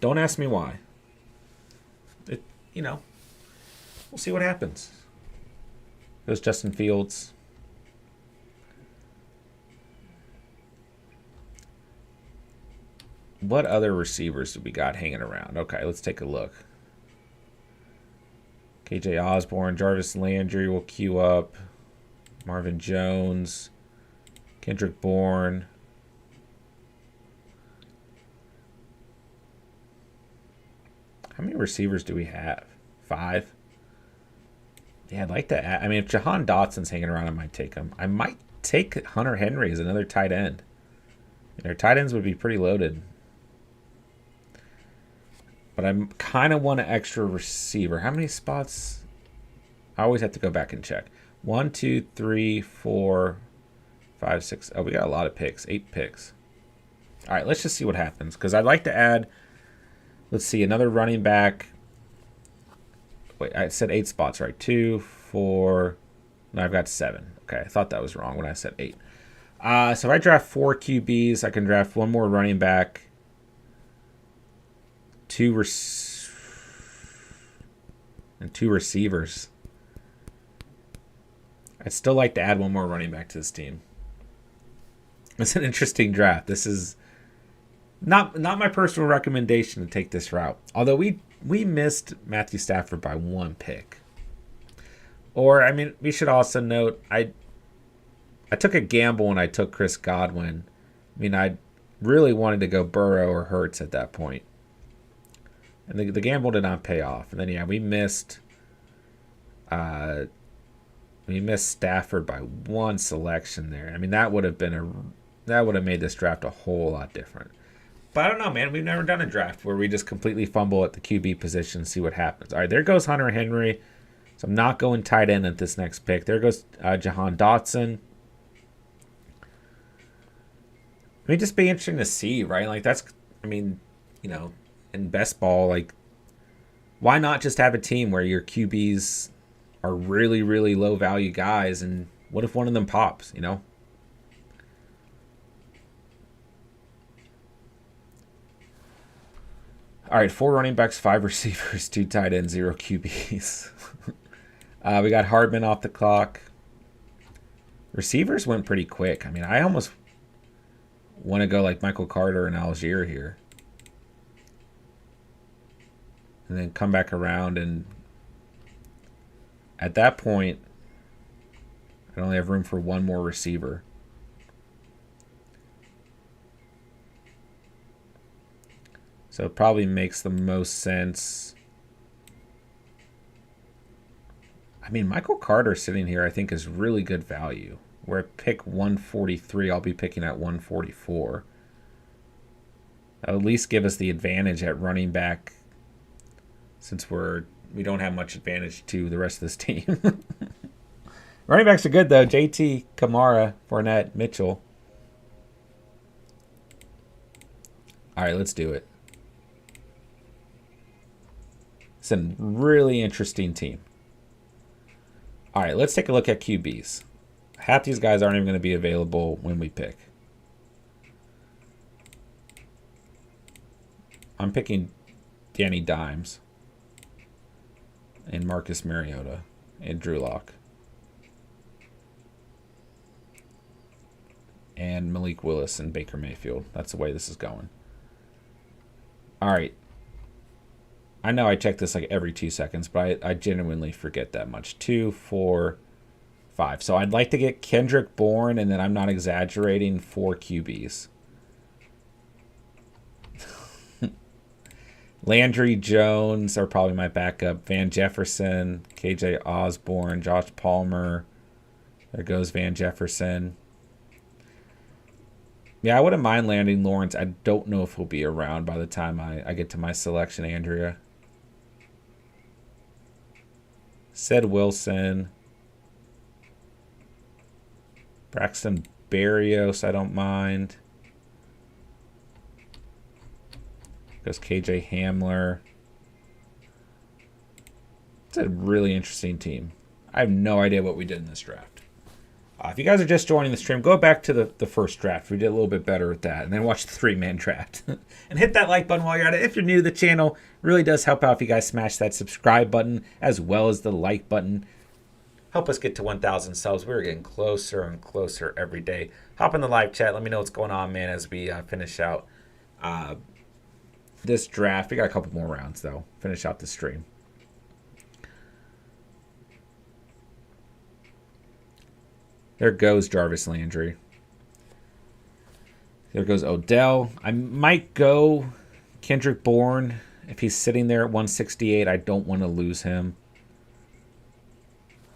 Don't ask me why. We'll see what happens. There's Justin Fields. What other receivers do we got hanging around? Okay, let's take a look. KJ Osborne, Jarvis Landry will queue up. Marvin Jones, Kendrick Bourne. How many receivers do we have? 5? Yeah, I'd like to add. I mean, if Jahan Dotson's hanging around, I might take him. I might take Hunter Henry as another tight end. Their tight ends would be pretty loaded. But I kind of want an extra receiver. How many spots? I always have to go back and check. 1, 2, 3, 4, 5, 6. Oh, we got a lot of picks. 8 picks. All right, let's just see what happens. Because I'd like to add, let's see, another running back. Wait, I said 8 spots, right? 2, 4. No, I've got 7. Okay, I thought that was wrong when I said 8. So if I draft 4 QBs, I can draft 1 more running back. 2 receivers. I'd still like to add 1 more running back to this team. It's an interesting draft. This is not my personal recommendation to take this route. Although we missed Matthew Stafford by 1 pick. Or, I mean, we should also note, I took a gamble when I took Chris Godwin. I mean, I really wanted to go Burrow or Hurts at that point. And the gamble did not pay off. And then, yeah, we missed Stafford by 1 selection there. I mean, that would have made this draft a whole lot different. But I don't know, man. We've never done a draft where we just completely fumble at the QB position and see what happens. All right, there goes Hunter Henry. So I'm not going tight end at this next pick. There goes Jahan Dotson. I mean, just be interesting to see, right? Like, in best ball, like, why not just have a team where your QBs are really, really low value guys, and what if one of them pops, you know? All right, 4 running backs, 5 receivers, 2 tight ends, 0 QBs. We got Hardman off the clock. Receivers went pretty quick. I mean, I almost want to go like Michael Carter and Algier here. And then come back around, and at that point, I only have room for one more receiver. So it probably makes the most sense. I mean, Michael Carter sitting here I think is really good value. Where I pick 143, I'll be picking at 144. That'll at least give us the advantage at running back, since we don't have much advantage to the rest of this team. Running backs are good though. JT, Kamara, Fournette, Mitchell. All right, let's do it. It's a really interesting team. All right, let's take a look at QBs. Half these guys aren't even going to be available when we pick. I'm picking Danny Dimes and Marcus Mariota and Drew Lock and Malik Willis and Baker Mayfield. That's the way this is going. All right. I know I check this like every 2 seconds, but I genuinely forget that much. 2, 4, 5. So I'd like to get Kendrick Bourne, and then I'm not exaggerating, 4 QBs. Landry Jones are probably my backup. Van Jefferson, KJ Osborne, Josh Palmer. There goes Van Jefferson. Yeah, I wouldn't mind landing Lawrence. I don't know if he'll be around by the time I get to my selection, Andrea. Said Wilson. Braxton Berrios, I don't mind. Goes KJ Hamler. It's a really interesting team. I have no idea what we did in this draft. If you guys are just joining the stream, go back to the first draft. We did a little bit better with that. And then watch the 3-man draft. And hit that like button while you're at it. If you're new to the channel, it really does help out if you guys smash that subscribe button as well as the like button. Help us get to 1,000 subs. We're getting closer and closer every day. Hop in the live chat. Let me know what's going on, man, as we finish out this draft. We got a couple more rounds, though. Finish out the stream. There goes Jarvis Landry. There goes Odell. I might go Kendrick Bourne. If he's sitting there at 168, I don't want to lose him.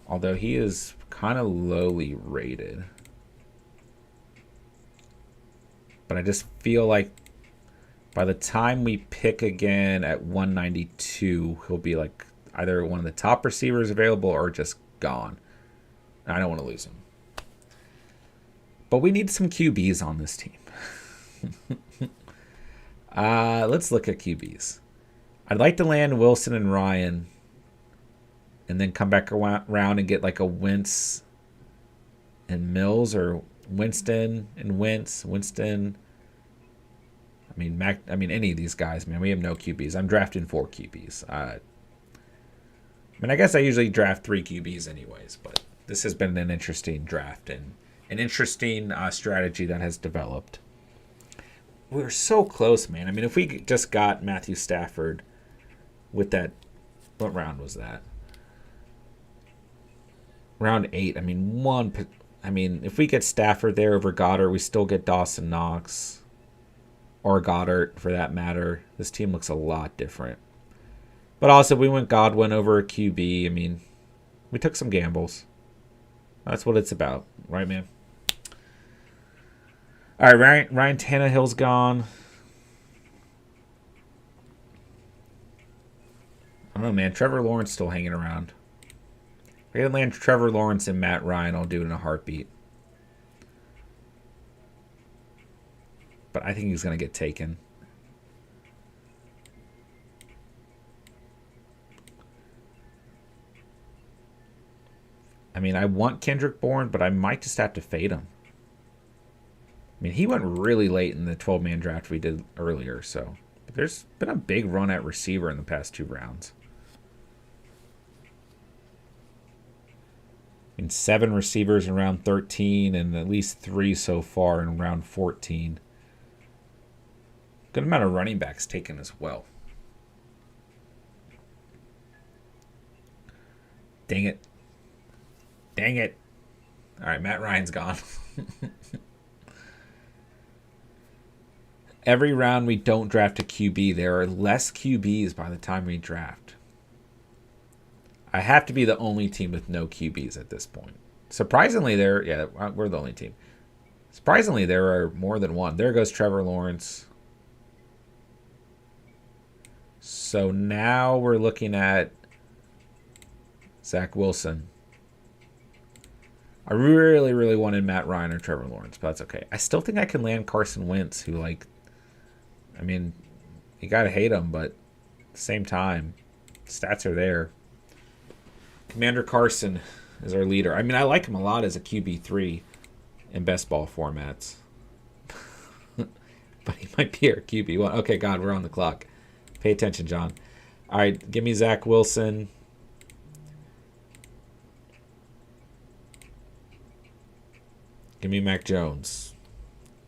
Although he is kind of lowly rated. But I just feel like by the time we pick again at 192, he'll be like either one of the top receivers available or just gone. I don't want to lose him. But we need some QBs on this team. Let's look at QBs. I'd like to land Wilson and Ryan and then come back around and get like a Wentz and Mills, or Winston and Winston. I mean, any of these guys, man. We have no QBs. I'm drafting 4 QBs. I guess I usually draft 3 QBs anyways, but this has been an interesting draft and an interesting strategy that has developed. We're so close, man. I mean, if we just got Matthew Stafford with that, what round was that? Round 8. I mean, if we get Stafford there over Goddard, we still get Dawson Knox or Goddard for that matter. This team looks a lot different. But also, we went Godwin over a QB. I mean, we took some gambles. That's what it's about, right, man? All right, Ryan Tannehill's gone. I don't know, man. Trevor Lawrence still hanging around. If I can land Trevor Lawrence and Matt Ryan, I'll do it in a heartbeat. But I think he's going to get taken. I mean, I want Kendrick Bourne, but I might just have to fade him. I mean, he went really late in the 12-man draft we did earlier, so there's been a big run at receiver in the past 2 rounds. I mean, 7 receivers in round 13 and at least 3 so far in round 14. Good amount of running backs taken as well. Dang it. Dang it. All right, Matt Ryan's gone. Every round we don't draft a QB, there are less QBs by the time we draft. I have to be the only team with no QBs at this point. Surprisingly, we're the only team. Surprisingly, there are more than one. There goes Trevor Lawrence. So now we're looking at Zach Wilson. I really, really wanted Matt Ryan or Trevor Lawrence, but that's okay. I still think I can land Carson Wentz, who, like, I mean, you got to hate him, but at the same time, stats are there. Commander Carson is our leader. I mean, I like him a lot as a QB3 in best ball formats. But he might be our QB1. Okay, God, we're on the clock. Pay attention, John. All right, give me Zach Wilson. Give me Mac Jones.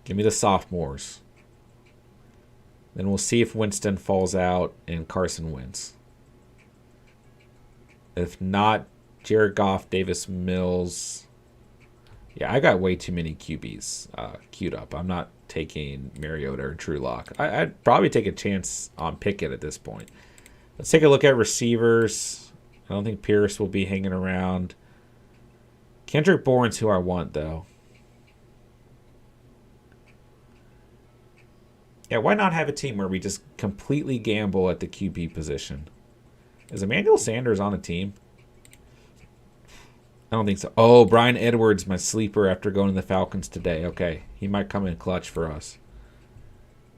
Give me the sophomores. Then we'll see if Winston falls out and Carson wins. If not, Jared Goff, Davis Mills. Yeah, I got way too many QBs queued up. I'm not taking Mariota or True Lock. I'd probably take a chance on Pickett at this point. Let's take a look at receivers. I don't think Pierce will be hanging around. Kendrick Bourne's who I want, though. Yeah, why not have a team where we just completely gamble at the QB position? Is Emmanuel Sanders on a team? I don't think so. Oh, Brian Edwards, my sleeper after going to the Falcons today. Okay, he might come in clutch for us.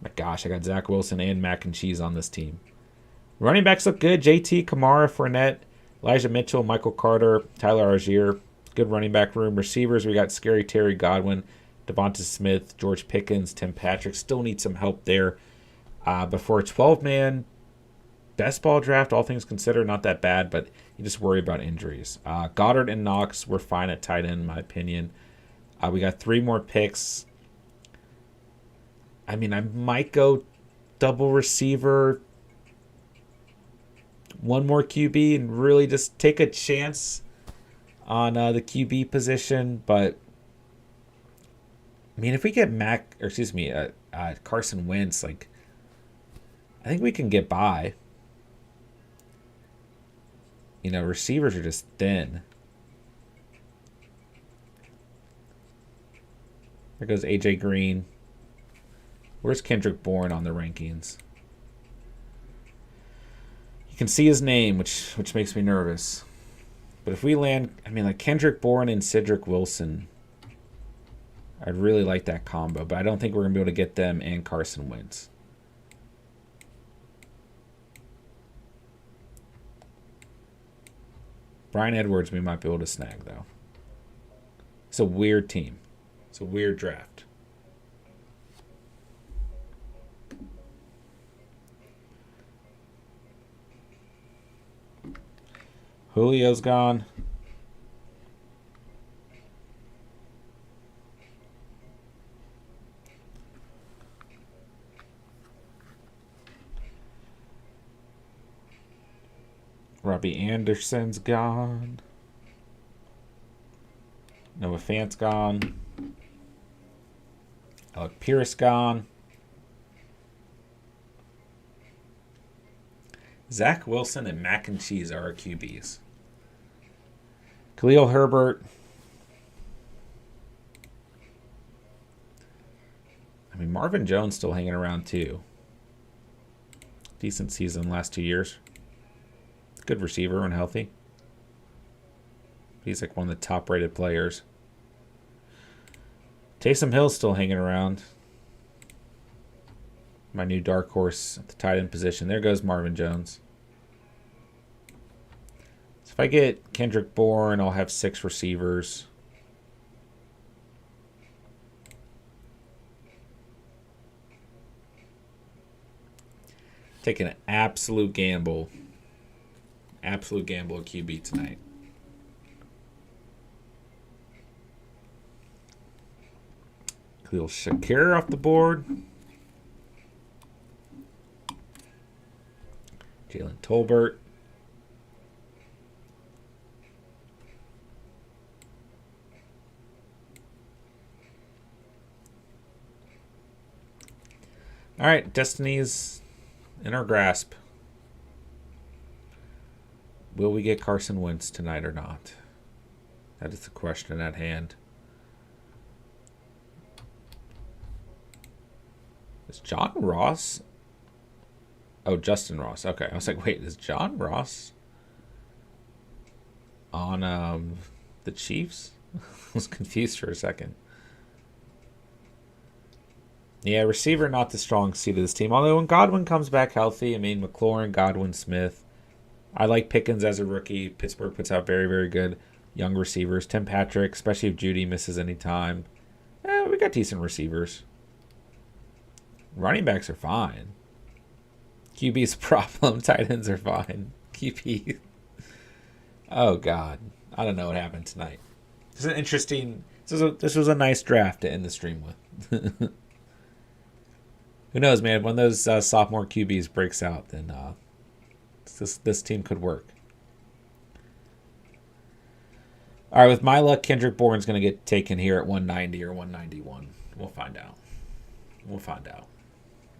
My gosh, I got Zach Wilson and Mac and Cheese on this team. Running backs look good. JT, Kamara, Fournette, Elijah Mitchell, Michael Carter, Tyler Algier. Good running back room. Receivers, we got Scary Terry, Godwin, Devonta Smith, George Pickens, Tim Patrick. Still need some help there. But for a 12-man best ball draft, all things considered, not that bad, but you just worry about injuries. Goddard and Knox were fine at tight end, in my opinion. We got 3 more picks. I mean, I might go double receiver, 1 more QB, and really just take a chance on the QB position. But I mean, if we get Carson Wentz, like, I think we can get by. You know, receivers are just thin. There goes AJ Green. Where's Kendrick Bourne on the rankings? You can see his name, which makes me nervous. But if we land, I mean, like Kendrick Bourne and Cedric Wilson, I'd really like that combo, but I don't think we're going to be able to get them and Carson Wentz. Brian Edwards we might be able to snag, though. It's a weird team. It's a weird draft. Julio's gone. Robbie Anderson's gone. Noah Fant's gone. Alec Pierce gone. Zach Wilson and Mac and Cheese are our QBs. Khalil Herbert. I mean, Marvin Jones still hanging around too. Decent season last 2 years. Good receiver when healthy. He's like one of the top-rated players. Taysom Hill's still hanging around. My new dark horse at the tight end position. There goes Marvin Jones. It's If I get Kendrick Bourne, I'll have 6 receivers. Taking an absolute gamble. Absolute gamble at QB tonight. Khalil Shakir off the board. Jalen Tolbert. All right, Destiny's in our grasp. Will we get Carson Wentz tonight or not? That is the question at hand. Is John Ross? Oh, Justin Ross. Okay, I was like, wait, is John Ross on the Chiefs? I was confused for a second. Yeah, receiver not the strong suit of this team. Although when Godwin comes back healthy, I mean, McLaurin, Godwin, Smith. I like Pickens as a rookie. Pittsburgh puts out very, very good young receivers. Tim Patrick, especially if Judy misses any time. We got decent receivers. Running backs are fine. QB's a problem. Tight ends are fine. QB. Oh, God. I don't know what happened tonight. This is an interesting... This was a nice draft to end the stream with. Who knows, man? When those sophomore QBs breaks out, then this team could work. All right, with my luck, Kendrick Bourne's going to get taken here at 190 or 191. We'll find out. We'll find out.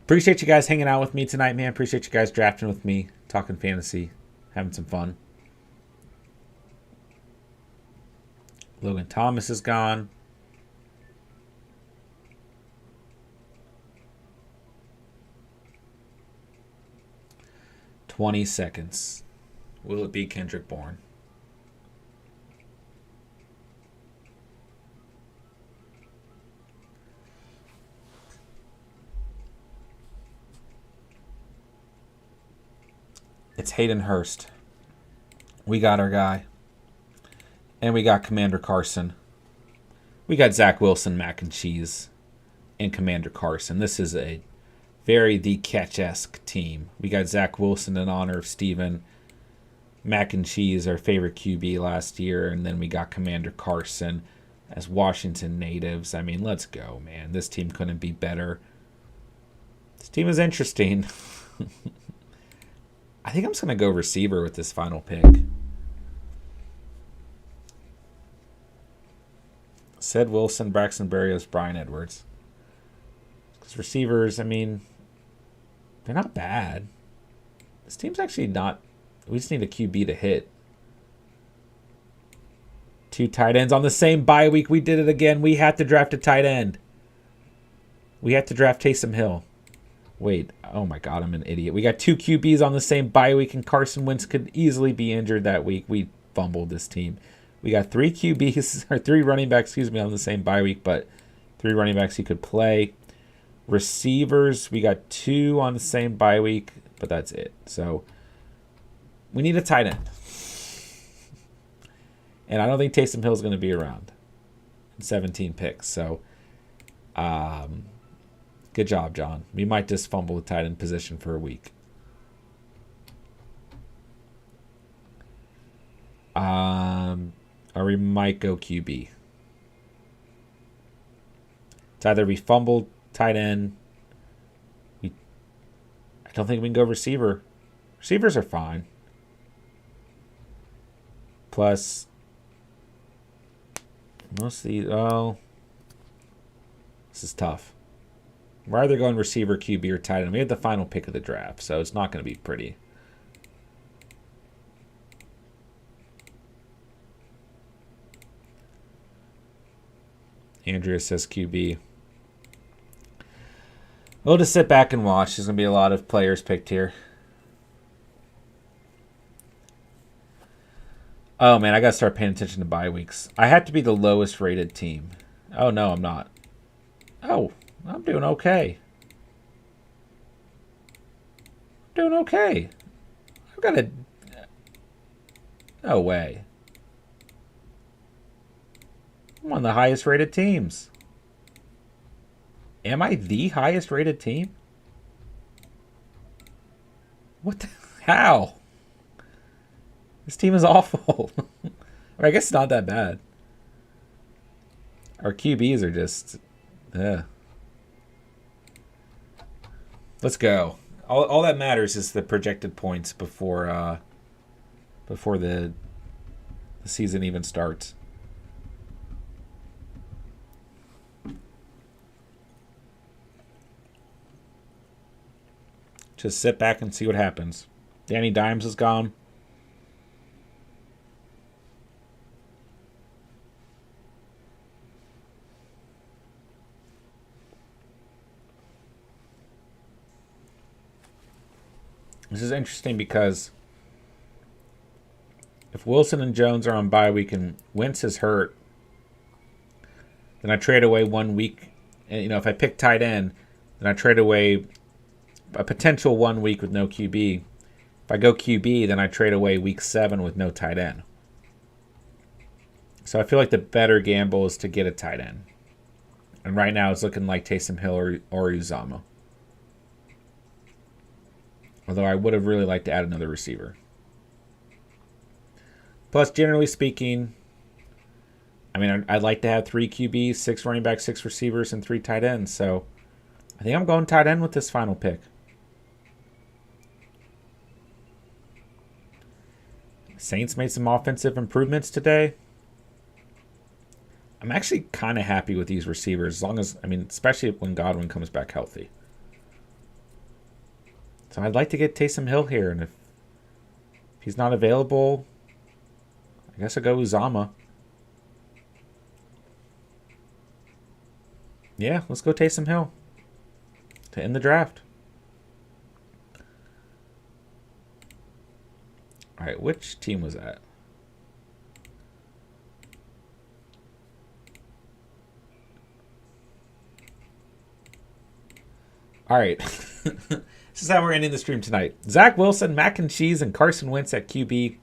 Appreciate you guys hanging out with me tonight, man. Appreciate you guys drafting with me, talking fantasy, having some fun. Logan Thomas is gone. $20 seconds. Will it be Kendrick Bourne? It's Hayden Hurst. We got our guy. And we got Commander Carson. We got Zach Wilson, mac and cheese, and Commander Carson. This is a very The Catch-esque team. We got Zach Wilson in honor of Steven. Mac and cheese, our favorite QB last year. And then we got Commander Carson as Washington natives. I mean, let's go, man. This team couldn't be better. This team is interesting. I think I'm just going to go receiver with this final pick. Said Wilson, Braxton Berrios, Brian Edwards. Because receivers, I mean, they're not bad. This team's actually not... We just need a QB to hit. 2 tight ends on the same bye week. We did it again. We had to draft a tight end. We had to draft Taysom Hill. Wait, oh my God, I'm an idiot. We got 2 QBs on the same bye week, and Carson Wentz could easily be injured that week. We fumbled this team. We got 3 QBs, or 3 running backs, on the same bye week, but 3 running backs he could play. Receivers, we got 2 on the same bye week, but that's it. So we need a tight end. And I don't think Taysom Hill is going to be around. 17 picks, so good job, John. We might just fumble the tight end position for a week. Or we might go QB. It's either we fumble tight end. I don't think we can go receiver. Receivers are fine. Plus, most of these... Oh, this is tough. We're either going receiver, QB, or tight end. We have the final pick of the draft, so it's not going to be pretty. Andrea says QB. We'll just sit back and watch. There's going to be a lot of players picked here. Oh, man, I got to start paying attention to bye weeks. I have to be the lowest rated team. Oh, no, I'm not. Oh, I'm doing okay. Doing okay. I've got a... No way. I'm one of the highest rated teams. Am I the highest rated team? What the? How? This team is awful. Or I guess it's not that bad. Our QBs are just... Let's go. All that matters is the projected points before the season even starts. Just sit back and see what happens. Danny Dimes is gone. This is interesting because if Wilson and Jones are on bye week and Wentz is hurt, then I trade away 1 week. And, if I pick tight end, then I trade away a potential 1 week with no QB. If I go QB, then I trade away week 7 with no tight end. So I feel like the better gamble is to get a tight end. And right now it's looking like Taysom Hill or Uzama. Although I would have really liked to add another receiver. Plus, generally speaking, I'd like to have 3 QBs, 6 running backs, 6 receivers, and 3 tight ends. So I think I'm going tight end with this final pick. Saints made some offensive improvements today. I'm actually kind of happy with these receivers, as long as, especially when Godwin comes back healthy. So I'd like to get Taysom Hill here, and if he's not available, I guess I'll go Uzama. Yeah, let's go Taysom Hill to end the draft. All right, which team was that? All right. This is how we're ending the stream tonight. Zach Wilson, Mac and Cheese, and Carson Wentz at QB.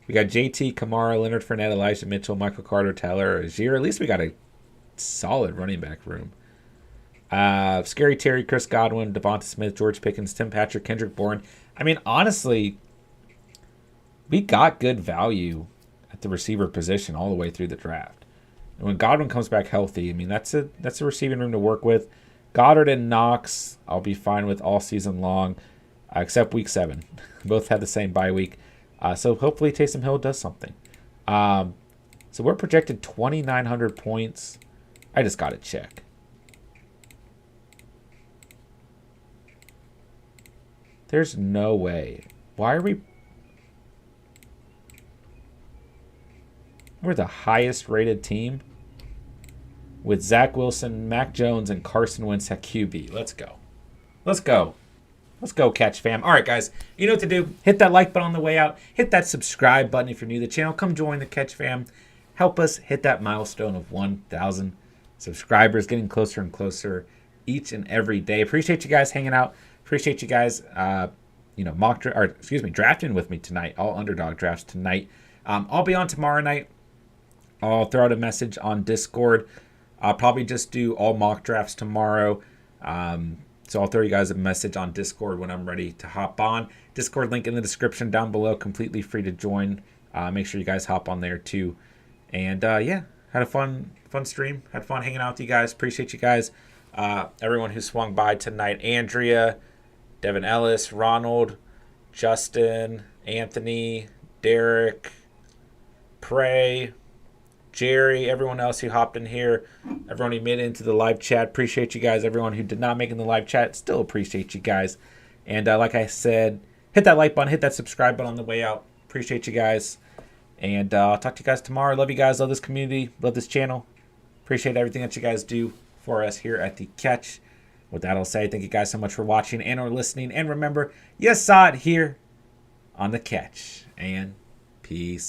We got JT, Kamara, Leonard Fournette, Elijah Mitchell, Michael Carter, Tyler Azier. At least we got a solid running back room. Scary Terry, Chris Godwin, Devonta Smith, George Pickens, Tim Patrick, Kendrick Bourne. Honestly, we got good value at the receiver position all the way through the draft. And when Godwin comes back healthy, that's a receiving room to work with. Goddard and Knox, I'll be fine with all season long, except week 7. Both had the same bye week. So hopefully Taysom Hill does something. So we're projected 2,900 points. I just got to check. There's no way. Why are we... We're the highest rated team with Zach Wilson, Mac Jones, and Carson Wentz at QB. Let's go. Let's go. Let's go, Catch fam. All right, guys. You know what to do. Hit that like button on the way out. Hit that subscribe button if you're new to the channel. Come join the Catch fam. Help us hit that milestone of 1,000 subscribers. Getting closer and closer each and every day. Appreciate you guys hanging out. Appreciate you guys, drafting with me tonight. All Underdog drafts tonight. I'll be on tomorrow night. I'll throw out a message on Discord. I'll probably just do all mock drafts tomorrow. So I'll throw you guys a message on Discord when I'm ready to hop on. Discord link in the description down below. Completely free to join. Make sure you guys hop on there too. And had a fun stream. Had fun hanging out with you guys. Appreciate you guys. Everyone who swung by tonight. Andrea, Devin Ellis, Ronald, Justin, Anthony, Derek, Prey, Jerry, everyone else who hopped in here, everyone who made it into the live chat, appreciate you guys. Everyone who did not make it in the live chat, still appreciate you guys. And like I said, hit that like button, hit that subscribe button on the way out. Appreciate you guys. And I'll talk to you guys tomorrow. Love you guys. Love this community. Love this channel. Appreciate everything that you guys do for us here at the Catch. With that, I'll say thank you guys so much for watching and or listening. And remember, you saw it here on the Catch. And peace.